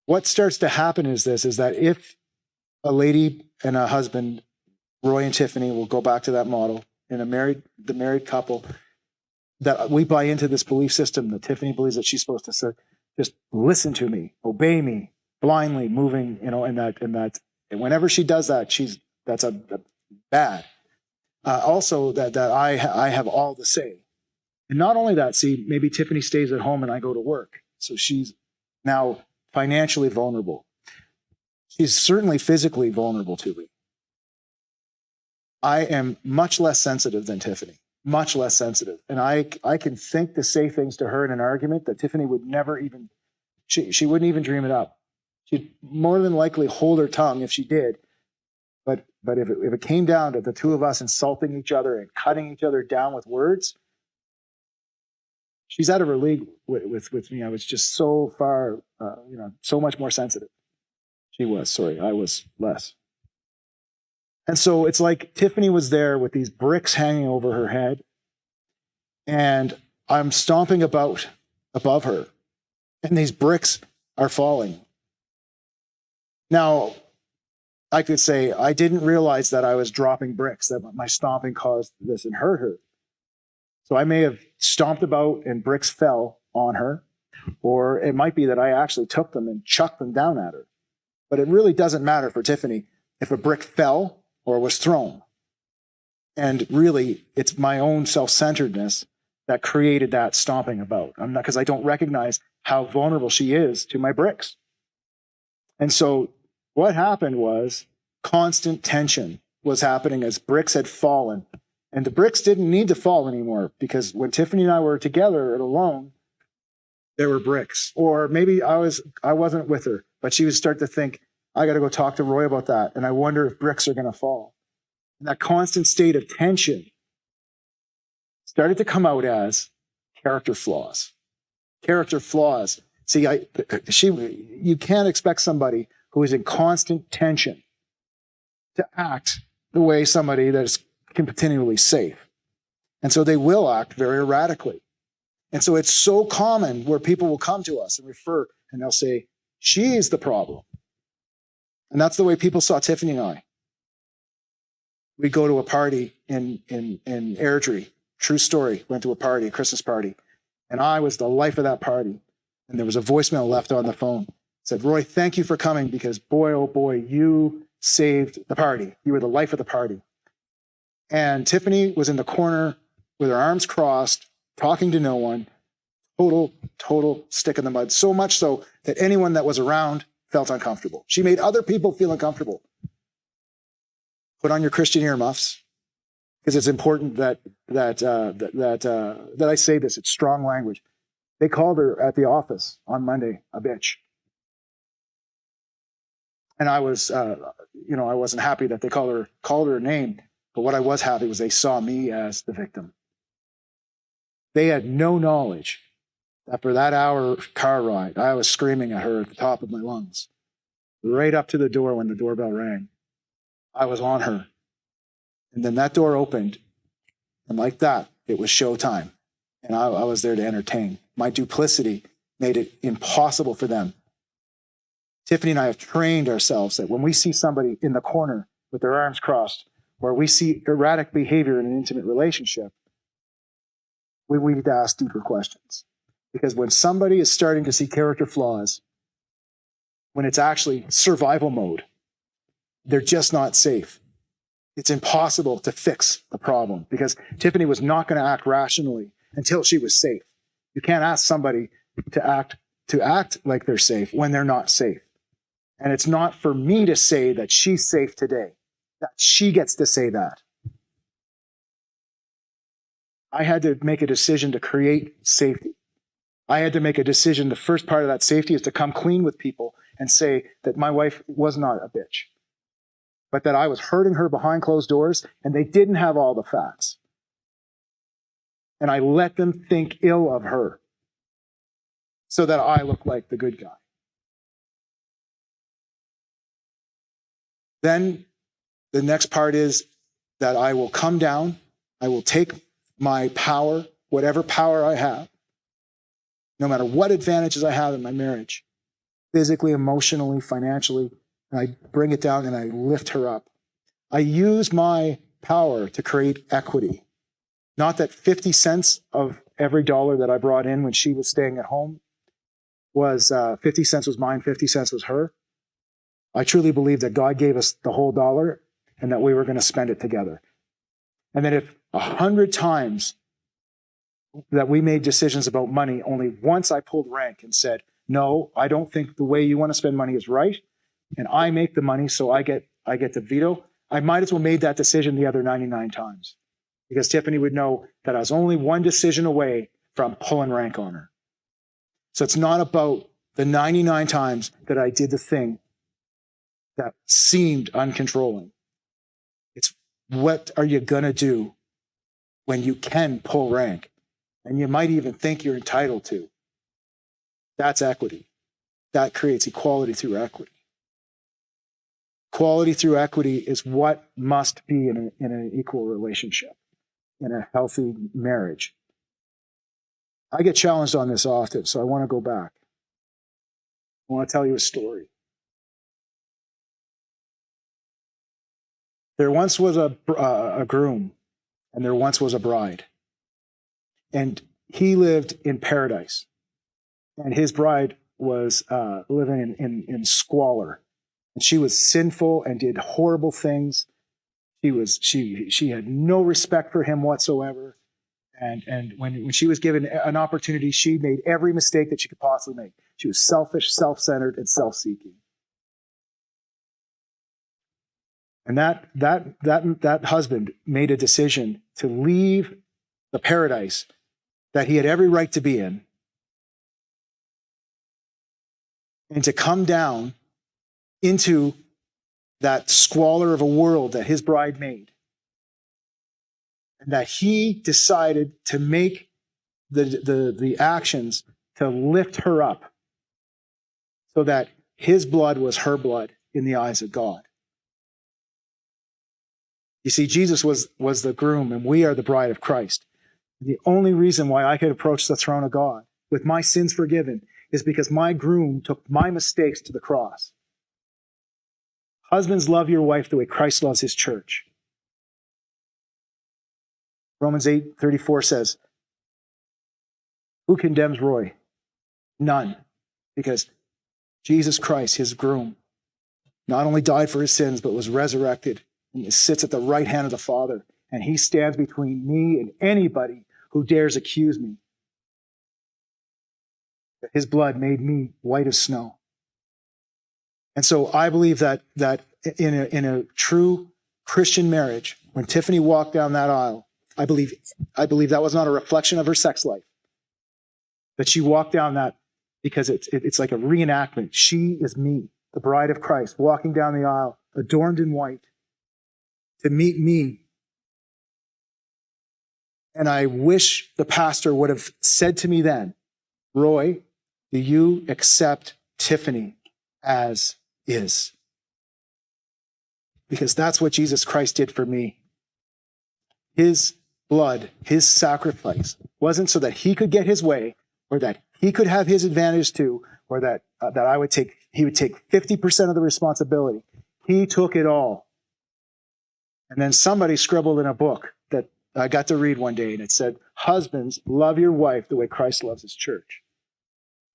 What starts to happen is that if a lady and a husband, Roy and Tiffany, will go back to that model, in the married couple, that we buy into this belief system that Tiffany believes that she's supposed to say, just listen to me, obey me, blindly moving, in that. And whenever she does that, that's a bad. Also, that I have all the say. And not only that, see, maybe Tiffany stays at home and I go to work. So she's now financially vulnerable. She's certainly physically vulnerable to me. I am much less sensitive than Tiffany, much less sensitive. And I can think to say things to her in an argument that Tiffany would never even, she wouldn't even dream it up. She'd more than likely hold her tongue if she did. But if it came down to the two of us insulting each other and cutting each other down with words, she's out of her league with me. I was just so far, so much more sensitive. I was less. And so it's like Tiffany was there with these bricks hanging over her head, and I'm stomping about above her, and these bricks are falling. Now, I could say I didn't realize that I was dropping bricks, that my stomping caused this and hurt her. So I may have stomped about and bricks fell on her, or it might be that I actually took them and chucked them down at her. But it really doesn't matter for Tiffany if a brick fell or was thrown. And really, it's my own self-centeredness that created that stomping about. Because I don't recognize how vulnerable she is to my bricks. And so what happened was constant tension was happening as bricks had fallen. And the bricks didn't need to fall anymore, because when Tiffany and I were together and alone, there were bricks. Or maybe I wasn't with her, but she would start to think, I got to go talk to Roy about that. And I wonder if bricks are going to fall. And that constant state of tension started to come out as character flaws. Character flaws. See, you can't expect somebody who is in constant tension to act the way somebody that is continually safe. And so they will act very erratically. And so it's so common where people will come to us and refer, and they'll say, she's the problem. And that's the way people saw Tiffany and I. We'd go to a party in Airdrie. True story. Went to a party, a Christmas party. And I was the life of that party. And there was a voicemail left on the phone. It said, Roy, thank you for coming because boy, oh boy, you saved the party. You were the life of the party. And Tiffany was in the corner with her arms crossed, talking to no one, total stick in the mud. So much so that anyone that was around felt uncomfortable. She made other people feel uncomfortable. Put on your Christian earmuffs, because it's important that I say this. It's strong language. They called her at the office on Monday a bitch, and I was, I wasn't happy that they called her a name. But what I was happy was they saw me as the victim. They had no knowledge that for that hour car ride, I was screaming at her at the top of my lungs, right up to the door when the doorbell rang. I was on her. And then that door opened, and like that, it was showtime. And I was there to entertain. My duplicity made it impossible for them. Tiffany and I have trained ourselves that when we see somebody in the corner with their arms crossed, or we see erratic behavior in an intimate relationship, we need to ask deeper questions. Because when somebody is starting to see character flaws, when it's actually survival mode, they're just not safe. It's impossible to fix the problem because Tiffany was not going to act rationally until she was safe. You can't ask somebody to act like they're safe when they're not safe. And it's not for me to say that she's safe today, that she gets to say that. I had to make a decision to create safety. I had to make a decision. The first part of that safety is to come clean with people and say that my wife was not a bitch, but that I was hurting her behind closed doors and they didn't have all the facts. And I let them think ill of her so that I look like the good guy. Then the next part is that I will come down, I will take my power, whatever power I have, no matter what advantages I have in my marriage, physically, emotionally, financially, and I bring it down and I lift her up. I use my power to create equity. Not that 50 cents of every dollar that I brought in when she was staying at home was 50 cents was mine, 50 cents was her. I truly believe that God gave us the whole dollar and that we were going to spend it together. And that if 100 times that we made decisions about money, only once I pulled rank and said, no, I don't think the way you want to spend money is right, and I make the money, so I get to veto, I might as well made that decision the other 99 times. Because Tiffany would know that I was only one decision away from pulling rank on her. So it's not about the 99 times that I did the thing that seemed uncontrolling. It's what are you going to do when you can pull rank? And you might even think you're entitled to. That's equity. That creates equality through equity. Equality through equity is what must be in an equal relationship, in a healthy marriage. I get challenged on this often, so I want to go back. I want to tell you a story. There once was a groom, and there once was a bride. And he lived in paradise. And his bride was living in squalor. And she was sinful and did horrible things. She had no respect for him whatsoever. And when she was given an opportunity, she made every mistake that she could possibly make. She was selfish, self-centered, and self-seeking. And that husband made a decision to leave the paradise that he had every right to be in and to come down into that squalor of a world that his bride made. And that he decided to make the actions to lift her up so that his blood was her blood in the eyes of God. You see, Jesus was the groom and we are the bride of Christ. The only reason why I could approach the throne of God with my sins forgiven is because my groom took my mistakes to the cross. Husbands, love your wife the way Christ loves his church. Romans 8:34 says, who condemns Roy? None. Because Jesus Christ, his groom, not only died for his sins, but was resurrected and sits at the right hand of the Father. And he stands between me and anybody who dares accuse me. His blood made me white as snow. And so I believe that in a true Christian marriage, when Tiffany walked down that aisle, I believe that was not a reflection of her sex life. That she walked down that because it's like a reenactment. She is me, the bride of Christ, walking down the aisle, adorned in white, to meet me. And I wish the pastor would have said to me then, Roy, do you accept Tiffany as is? Because that's what Jesus Christ did for me. His blood, his sacrifice, wasn't so that he could get his way, or that he could have his advantage too, or that he would take 50% of the responsibility. He took it all. And then somebody scribbled in a book that I got to read one day, and it said, husbands, love your wife the way Christ loves his church.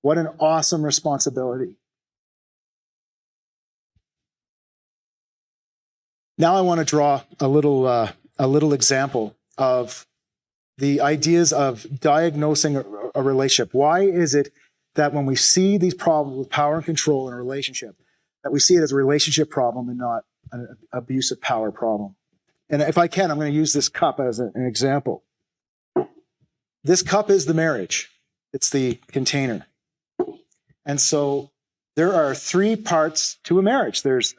What an awesome responsibility. Now I want to draw a little example of the ideas of diagnosing a relationship. Why is it that when we see these problems with power and control in a relationship, that we see it as a relationship problem and not an abusive power problem? And if I can, I'm going to use this cup as an example. This cup is the marriage. It's the container. And so there are three parts to a marriage. There's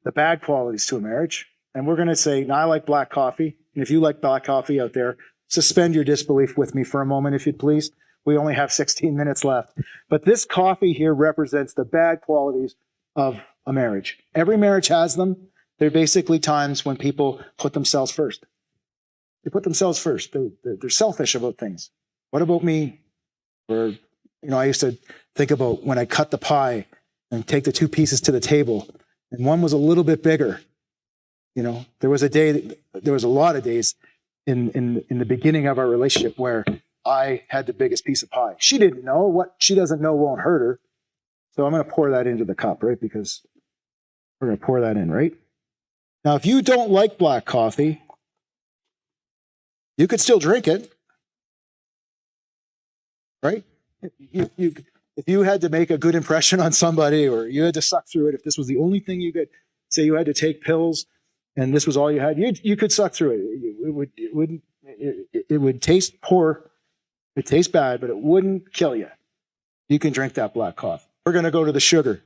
the bad qualities to a marriage. And we're going to say, now I like black coffee. And if you like black coffee out there, suspend your disbelief with me for a moment, if you'd please. We only have 16 minutes left. But this coffee here represents the bad qualities of a marriage. Every marriage has them. They're basically times when people put themselves first. They put themselves first. They're selfish about things. What about me? Or, I used to think about when I cut the pie and take the two pieces to the table, and one was a little bit bigger. There was a lot of days in the beginning of our relationship where I had the biggest piece of pie. She didn't know. What she doesn't know won't hurt her. So I'm going to pour that into the cup, right? Because we're going to pour that in, right? Now, if you don't like black coffee, you could still drink it, right? If you had to make a good impression on somebody, or you had to suck through it, if this was the only thing you could, say you had to take pills and this was all you had, you could suck through it. It would taste poor. It tastes bad, but it wouldn't kill you. You can drink that black coffee. We're going to go to the sugar.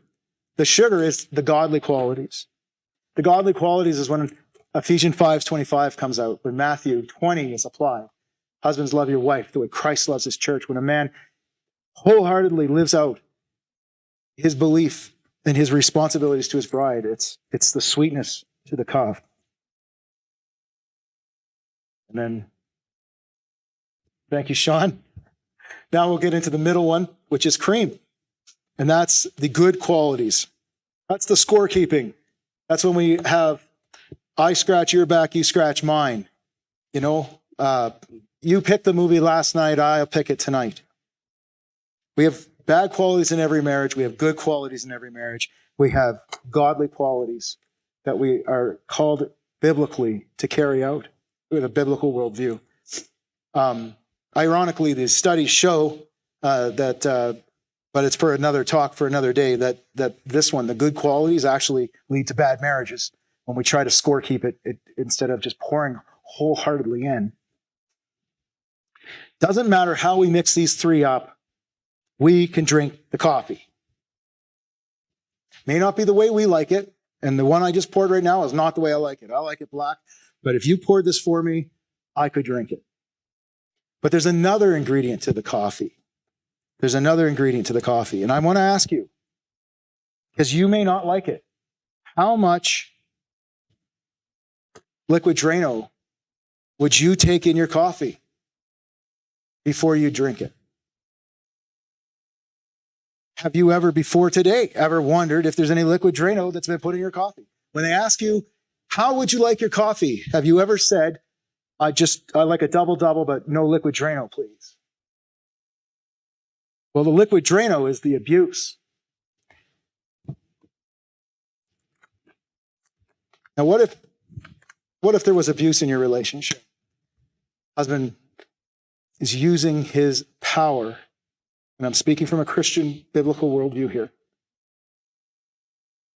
The sugar is the godly qualities. The godly qualities is when Ephesians 5:25 comes out, when Matthew 20 is applied. Husbands, love your wife the way Christ loves his church. When a man wholeheartedly lives out his belief and his responsibilities to his bride, it's the sweetness to the coffee. And then, thank you, Sean. Now we'll get into the middle one, which is cream. And that's the good qualities. That's the scorekeeping. That's when we have, I scratch your back, you scratch mine. You picked the movie last night, I'll pick it tonight. We have bad qualities in every marriage. We have good qualities in every marriage. We have godly qualities that we are called biblically to carry out with a biblical worldview. Ironically, the studies show that, but it's for another talk for another day, that this one, the good qualities, actually lead to bad marriages when we try to scorekeep it instead of just pouring wholeheartedly in. Doesn't matter how we mix these three up, we can drink the coffee. May not be the way we like it, and the one I just poured right now is not the way I like it. I like it black, but if you poured this for me, I could drink it. But there's another ingredient to the coffee. There's another ingredient to the coffee, and I want to ask you, because you may not like it, how much liquid Drano would you take in your coffee before you drink it? Have you ever before today ever wondered if there's any liquid Drano that's been put in your coffee? When they ask you, how would you like your coffee? Have you ever said, I like a double, but no liquid Drano, please? Well, the liquid Drano is the abuse. Now, what if there was abuse in your relationship? Husband is using his power, and I'm speaking from a Christian biblical worldview here.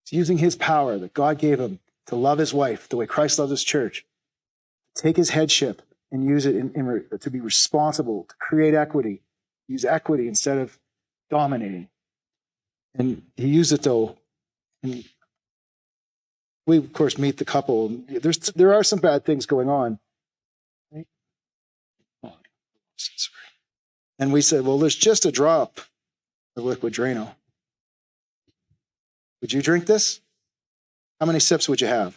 He's using his power that God gave him to love his wife the way Christ loves his church, take his headship and use it to be responsible, to create equity, use equity instead of dominating. And he used it though, and we of course meet the couple. There are some bad things going on. Right? And we said, well, there's just a drop of liquid Drano. Would you drink this? How many sips would you have?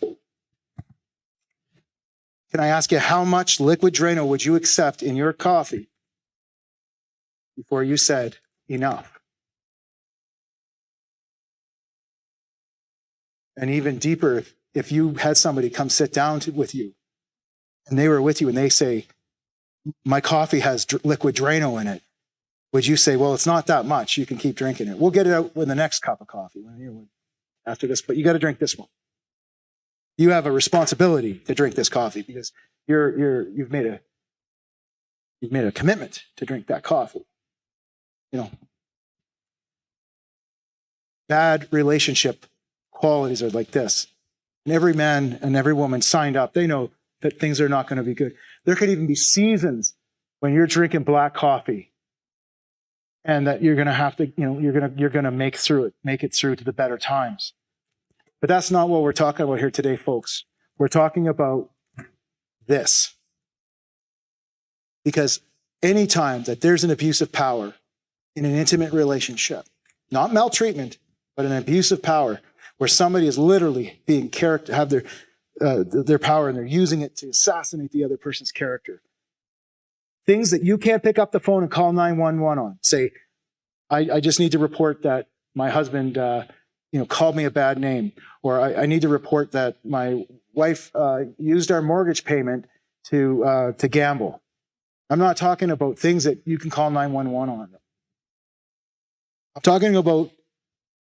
Can I ask you, how much liquid Drano would you accept in your coffee before you said enough? And even deeper, if you had somebody come sit down with you and they were with you and they say, my coffee has liquid Drano in it, would you say, well, it's not that much, you can keep drinking it. We'll get it out with the next cup of coffee after this, but you got to drink this one. You have a responsibility to drink this coffee because you've made a commitment to drink that coffee. You know, bad relationship qualities are like this. And every man and every woman signed up. They know that things are not going to be good. There could even be seasons when you're drinking black coffee and that you're going to have to, you're going to make it through to the better times. But that's not what we're talking about here today, folks. We're talking about this. Because anytime that there's an abuse of power in an intimate relationship, not maltreatment, but an abuse of power, where somebody is literally being have their power and they're using it to assassinate the other person's character. Things that you can't pick up the phone and call 911 on. Say, I just need to report that my husband called me a bad name, or I need to report that my wife used our mortgage payment to gamble. I'm not talking about things that you can call 911 on. I'm talking about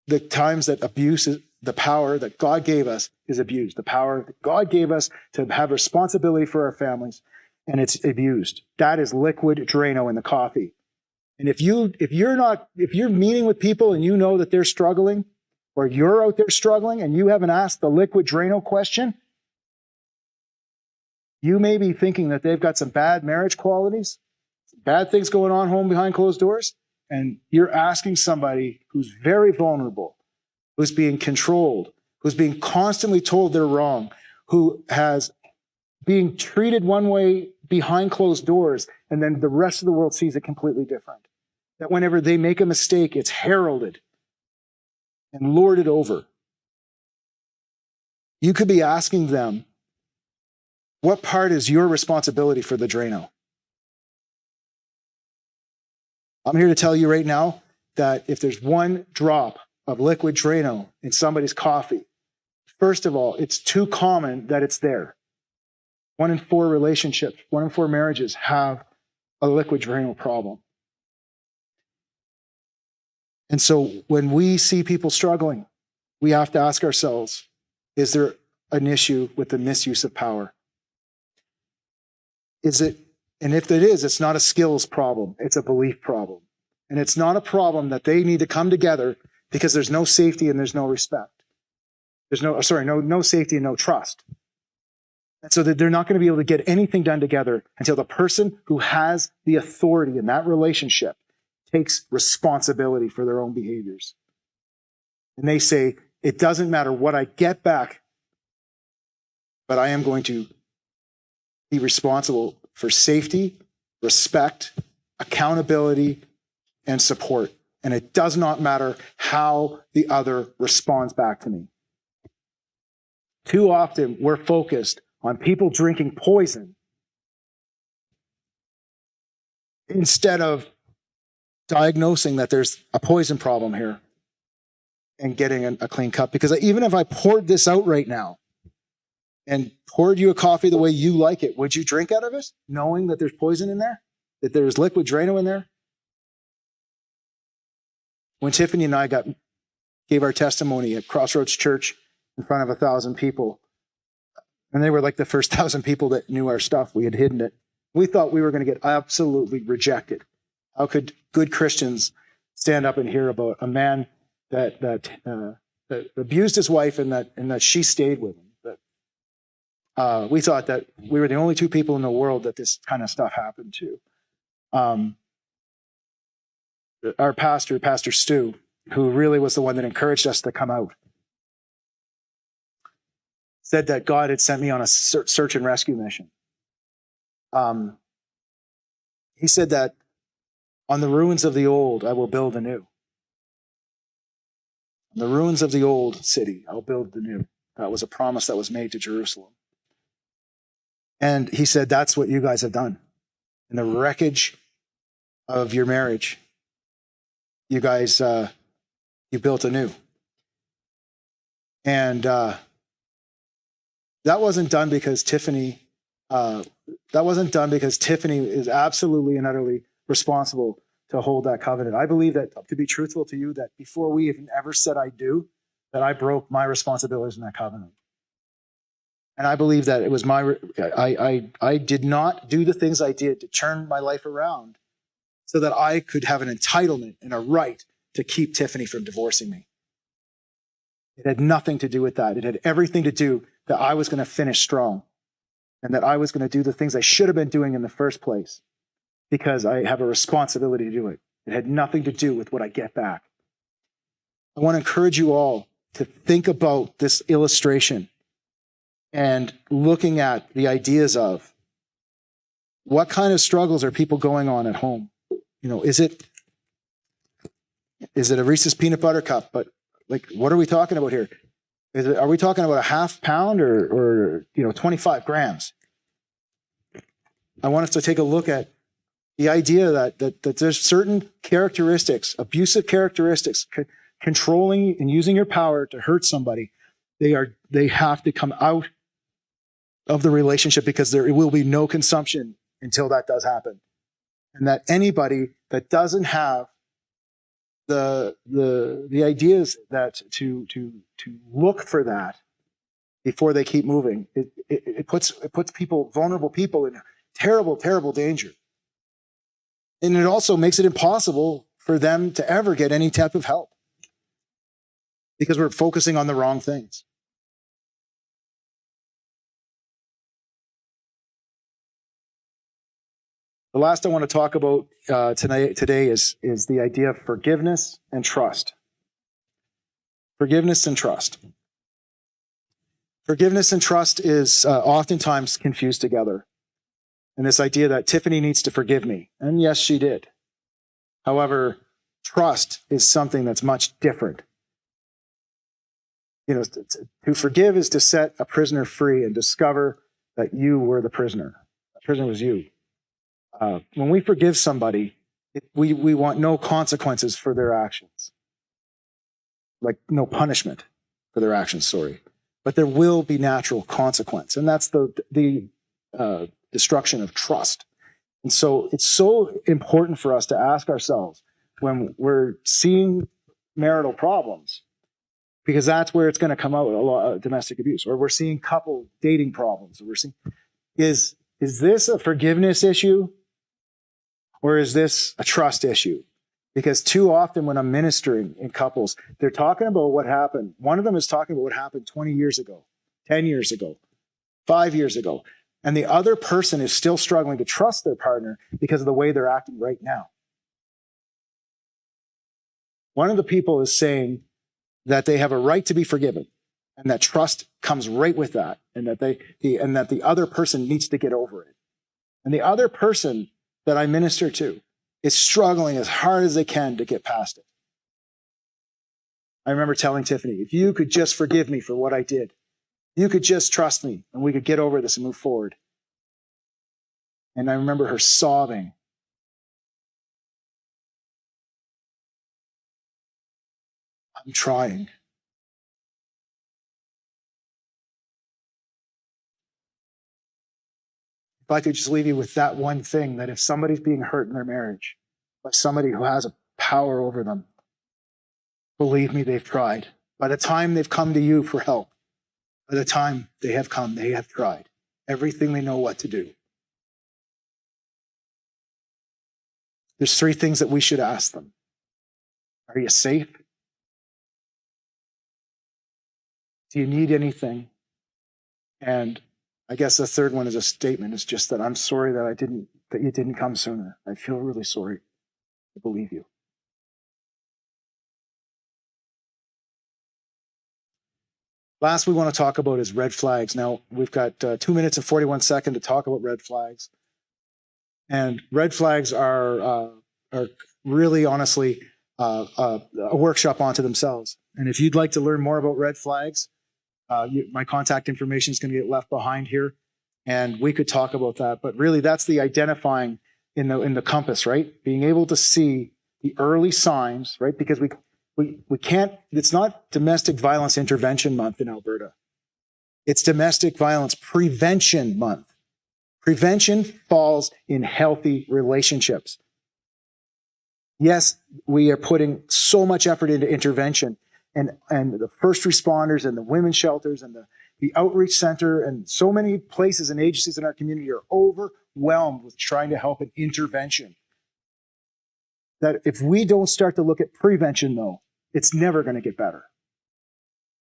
the times that abuse is the power that God gave us is abused. The power that God gave us to have responsibility for our families, and it's abused. That is liquid Drano in the coffee. And if you're meeting with people and you know that they're struggling, or you're out there struggling and you haven't asked the liquid Drano question, you may be thinking that they've got some bad marriage qualities, bad things going on home behind closed doors, and you're asking somebody who's very vulnerable, who's being controlled, who's being constantly told they're wrong, who has being treated one way behind closed doors, and then the rest of the world sees it completely different. That whenever they make a mistake, it's heralded and lorded over. You could be asking them, what part is your responsibility for the Drano? I'm here to tell you right now that if there's one drop of liquid Drano in somebody's coffee, first of all, it's too common that it's there. 1 in 4 relationships, 1 in 4 marriages have a liquid Drano problem. And so when we see people struggling, we have to ask ourselves, is there an issue with the misuse of power? Is it, and if it is, it's not a skills problem, it's a belief problem. And it's not a problem that they need to come together because there's no safety and there's no respect. There's no safety and no trust. And so that they're not going to be able to get anything done together until the person who has the authority in that relationship takes responsibility for their own behaviors. And they say, it doesn't matter what I get back, but I am going to be responsible for safety, respect, accountability, and support. And it does not matter how the other responds back to me. Too often, we're focused on people drinking poison instead of diagnosing that there's a poison problem here and getting a clean cup. Because even if I poured this out right now and poured you a coffee the way you like it, would you drink out of it knowing that there's poison in there, that there's liquid Drano in there? When Tiffany and I gave our testimony at Crossroads Church in front of 1,000 people, and they were like the first 1,000 people that knew our stuff, we had hidden it. We thought we were going to get absolutely rejected. How could good Christians stand up and hear about a man that abused his wife and that she stayed with him? We thought that we were the only two people in the world that this kind of stuff happened to. Our pastor, Pastor Stu, who really was the one that encouraged us to come out, said that God had sent me on a search and rescue mission. He said that on the ruins of the old, I will build anew. On the ruins of the old city, I'll build the new. That was a promise that was made to Jerusalem. And he said, that's what you guys have done. In the wreckage of your marriage, you guys, you built anew. And that wasn't done because Tiffany is absolutely and utterly responsible to hold that covenant. I believe that, to be truthful to you, that before we even ever said I do, that I broke my responsibilities in that covenant. And I believe that it was I did not do the things I did to turn my life around so that I could have an entitlement and a right to keep Tiffany from divorcing me. It had nothing to do with that. It had everything to do that I was going to finish strong and that I was going to do the things I should have been doing in the first place because I have a responsibility to do it. It had nothing to do with what I get back. I want to encourage you all to think about this illustration and looking at the ideas of what kind of struggles are people going on at home. You know, is it a Reese's peanut butter cup? But like, what are we talking about here? Are we talking about a half pound or 25 grams? I want us to take a look at the idea that there's certain characteristics, abusive characteristics, controlling and using your power to hurt somebody. They have to come out of the relationship because there will be no consumption until that does happen. And that anybody that doesn't have the ideas that to look for that before they keep moving, it puts vulnerable people in terrible, terrible danger. And it also makes it impossible for them to ever get any type of help because we're focusing on the wrong things. The last I want to talk about today is the idea of forgiveness and trust. Forgiveness and trust. Forgiveness and trust is oftentimes confused together. And this idea that Tiffany needs to forgive me. And yes, she did. However, trust is something that's much different. You know, to forgive is to set a prisoner free and discover that you were the prisoner. The prisoner was you. When we forgive somebody, we want no consequences for their actions. Like no punishment for their actions, sorry. But there will be natural consequence. And that's the destruction of trust. And so it's so important for us to ask ourselves when we're seeing marital problems, because that's where it's going to come out, a lot of domestic abuse, or we're seeing couple dating problems, or we're seeing, is this a forgiveness issue? Or is this a trust issue? Because too often when I'm ministering in couples, they're talking about what happened. One of them is talking about what happened 20 years ago, 10 years ago, 5 years ago. And the other person is still struggling to trust their partner because of the way they're acting right now. One of the people is saying that they have a right to be forgiven and that trust comes right with that, and that the other person needs to get over it. And the other person that I minister to is struggling as hard as they can to get past it. I remember telling Tiffany, if you could just forgive me for what I did, you could just trust me and we could get over this and move forward. And I remember her sobbing. I'm trying. If I could just leave you with that one thing, that if somebody's being hurt in their marriage by somebody who has a power over them, believe me, they've tried. By the time they've come to you for help, by the time they have come, they have tried everything they know what to do. There's 3 things that we should ask them. Are you safe? Do you need anything? And I guess the third one is a statement. It's just that I'm sorry that you didn't come sooner. I feel really sorry. I believe you. Last we want to talk about is red flags. Now, we've got 2 minutes and 41 seconds to talk about red flags. And red flags are really, honestly, a workshop onto themselves. And if you'd like to learn more about red flags, my contact information is going to get left behind here, and we could talk about that. But really, that's the identifying in the compass, right? Being able to see the early signs, right? Because we can't. It's not Domestic Violence Intervention Month in Alberta. It's Domestic Violence Prevention Month. Prevention falls in healthy relationships. Yes, we are putting so much effort into intervention. And the first responders and the women's shelters and the outreach center and so many places and agencies in our community are overwhelmed with trying to help in intervention. That if we don't start to look at prevention, though, it's never going to get better.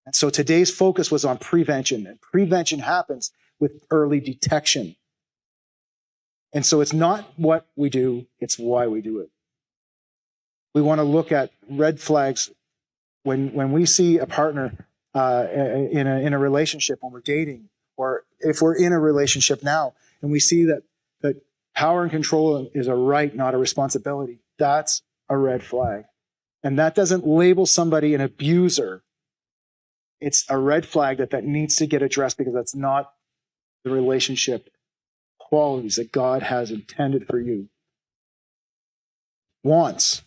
And so today's focus was on prevention, and prevention happens with early detection. And so it's not what we do, it's why we do it. We want to look at red flags when we see a partner in a relationship, when we're dating, or if we're in a relationship now, and we see that power and control is a right, not a responsibility. That's a red flag. And that doesn't label somebody an abuser. It's a red flag that needs to get addressed, because that's not the relationship qualities that God has intended for you. Wants.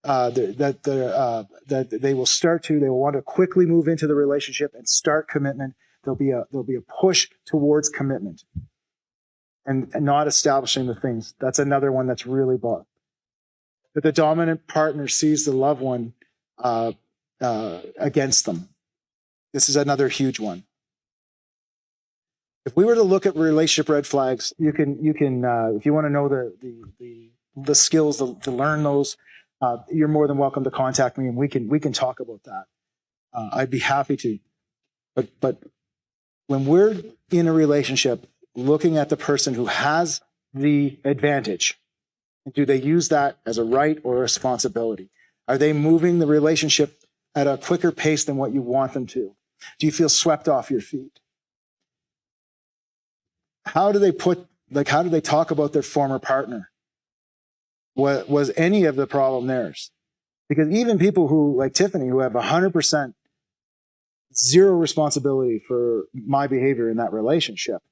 That they will want to quickly move into the relationship and start commitment. There'll be a push towards commitment and not establishing the things. That's another one that's really bad. That the dominant partner sees the loved one against them. This is another huge one. If we were to look at relationship red flags, you can if you want to know the skills to learn those, you're more than welcome to contact me, and we can talk about that. I'd be happy to. But when we're in a relationship, looking at the person who has the advantage, do they use that as a right or a responsibility? Are they moving the relationship at a quicker pace than what you want them to? Do you feel swept off your feet? How do they talk about their former partner? Was any of the problem theirs? Because even people who, like Tiffany, who have 100% zero responsibility for my behavior in that relationship,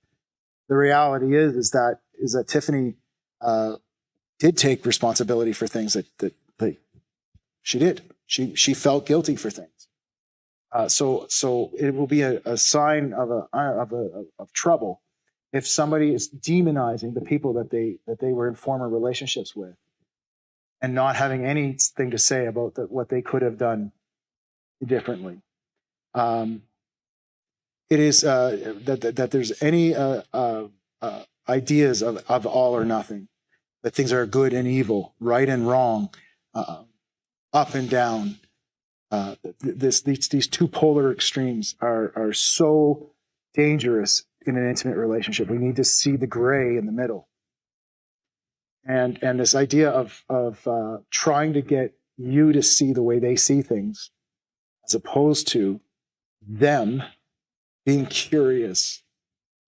the reality is that Tiffany did take responsibility for things that she did. She felt guilty for things. So it will be a sign of trouble if somebody is demonizing the people that they were in former relationships with, and not having anything to say about what they could have done differently. It is that there's any ideas of all or nothing, that things are good and evil, right and wrong, up and down. These two polar extremes are so dangerous in an intimate relationship. We need to see the gray in the middle. And this idea of trying to get you to see the way they see things, as opposed to them being curious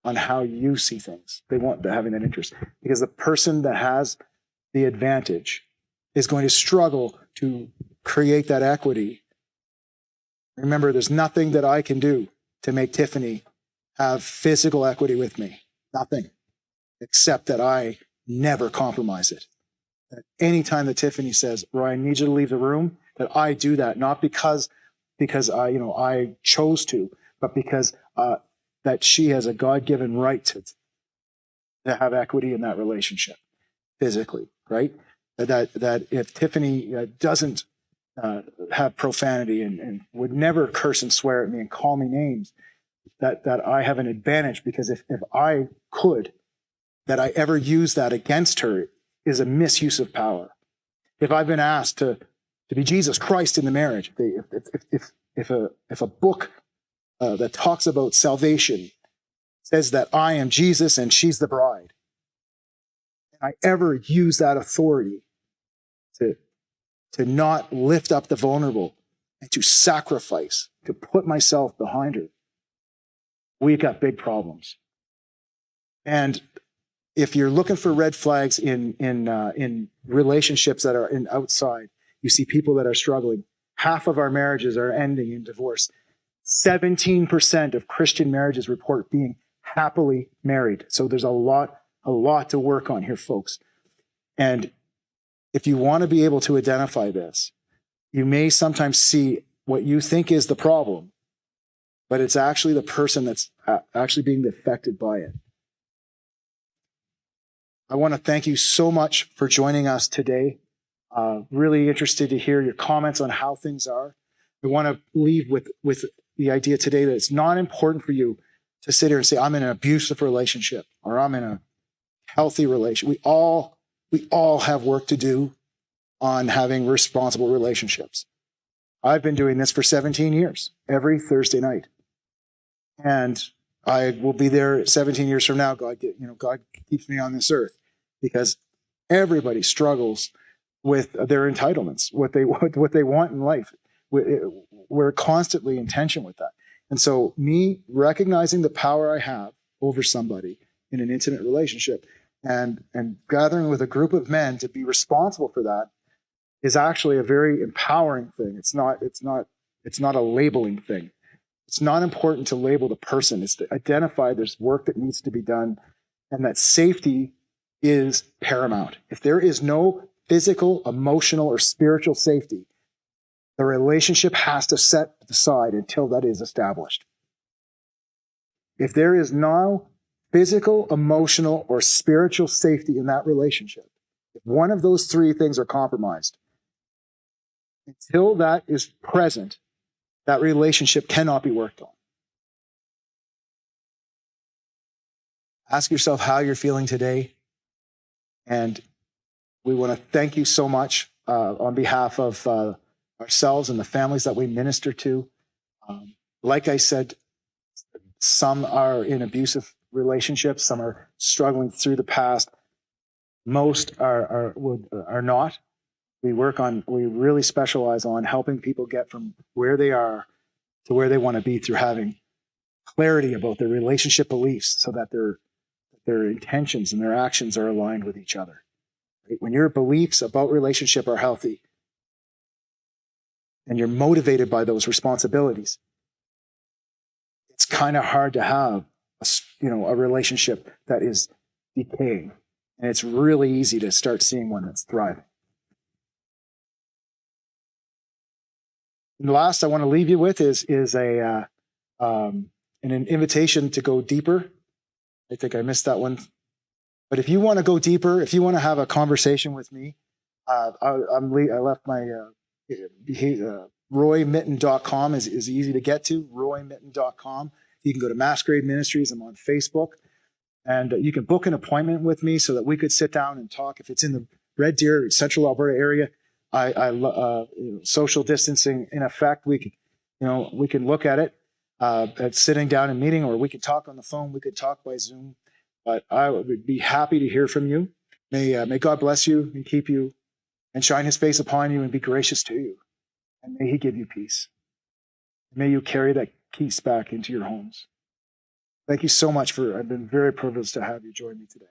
on how you see things. They want to having that interest, because the person that has the advantage is going to struggle to create that equity. Remember, there's nothing that I can do to make Tiffany have physical equity with me. Nothing. Except that I never compromise it. That anytime that Tiffany says, Roy, I need you to leave the room, that I do that, not because because I chose to, but because that she has a God-given right to have equity in that relationship physically, right? That if Tiffany doesn't have profanity and would never curse and swear at me and call me names, that I have an advantage, because if I could, that I ever use that against her is a misuse of power. If I've been asked to be Jesus Christ in the marriage, if a book that talks about salvation says that I am Jesus and she's the bride, and I ever use that authority to not lift up the vulnerable and to sacrifice, to put myself behind her, we've got big problems. And if you're looking for red flags in relationships that are outside, you see people that are struggling. Half of our marriages are ending in divorce. 17% of Christian marriages report being happily married. So there's a lot to work on here, folks. And if you want to be able to identify this, you may sometimes see what you think is the problem, but it's actually the person that's actually being affected by it. I want to thank you so much for joining us today. Really interested to hear your comments on how things are. I want to leave with the idea today that it's not important for you to sit here and say, I'm in an abusive relationship or I'm in a healthy relationship. We all have work to do on having responsible relationships. I've been doing this for 17 years, every Thursday night. And I will be there 17 years from now. God keeps me on this earth, because everybody struggles with their entitlements, what they want in life. We're constantly in tension with that. And so me recognizing the power I have over somebody in an intimate relationship and gathering with a group of men to be responsible for that is actually a very empowering thing. It's not a labeling thing. It's not important to label the person. It's to identify there's work that needs to be done, and that safety is paramount. If there is no physical, emotional, or spiritual safety, the relationship has to set aside until that is established. If there is no physical, emotional, or spiritual safety in that relationship, if one of those three things are compromised, until that is present, that relationship cannot be worked on. Ask yourself how you're feeling today. And we want to thank you so much on behalf of ourselves and the families that we minister to. Like I said, some are in abusive relationships, some are struggling through the past. Most are not. We really specialize on helping people get from where they are to where they want to be through having clarity about their relationship beliefs, so that their intentions and their actions are aligned with each other. Right? When your beliefs about relationship are healthy and you're motivated by those responsibilities, it's kind of hard to have a relationship that is decaying. And it's really easy to start seeing one that's thriving. And the last I want to leave you with is an invitation to go deeper. I think I missed that one. But if you want to go deeper, if you want to have a conversation with me, I left my roymitten.com is easy to get to, roymitten.com. You can go to Masquerade Ministries. I'm on Facebook. And you can book an appointment with me so that we could sit down and talk. If it's in the Red Deer, Central Alberta area, social distancing in effect, we can look at it at sitting down and meeting, or we could talk on the phone. We could talk by Zoom. But I would be happy to hear from you. May God bless you and keep you and shine his face upon you and be gracious to you. And may he give you peace. May you carry that peace back into your homes. Thank you so much I've been very privileged to have you join me today.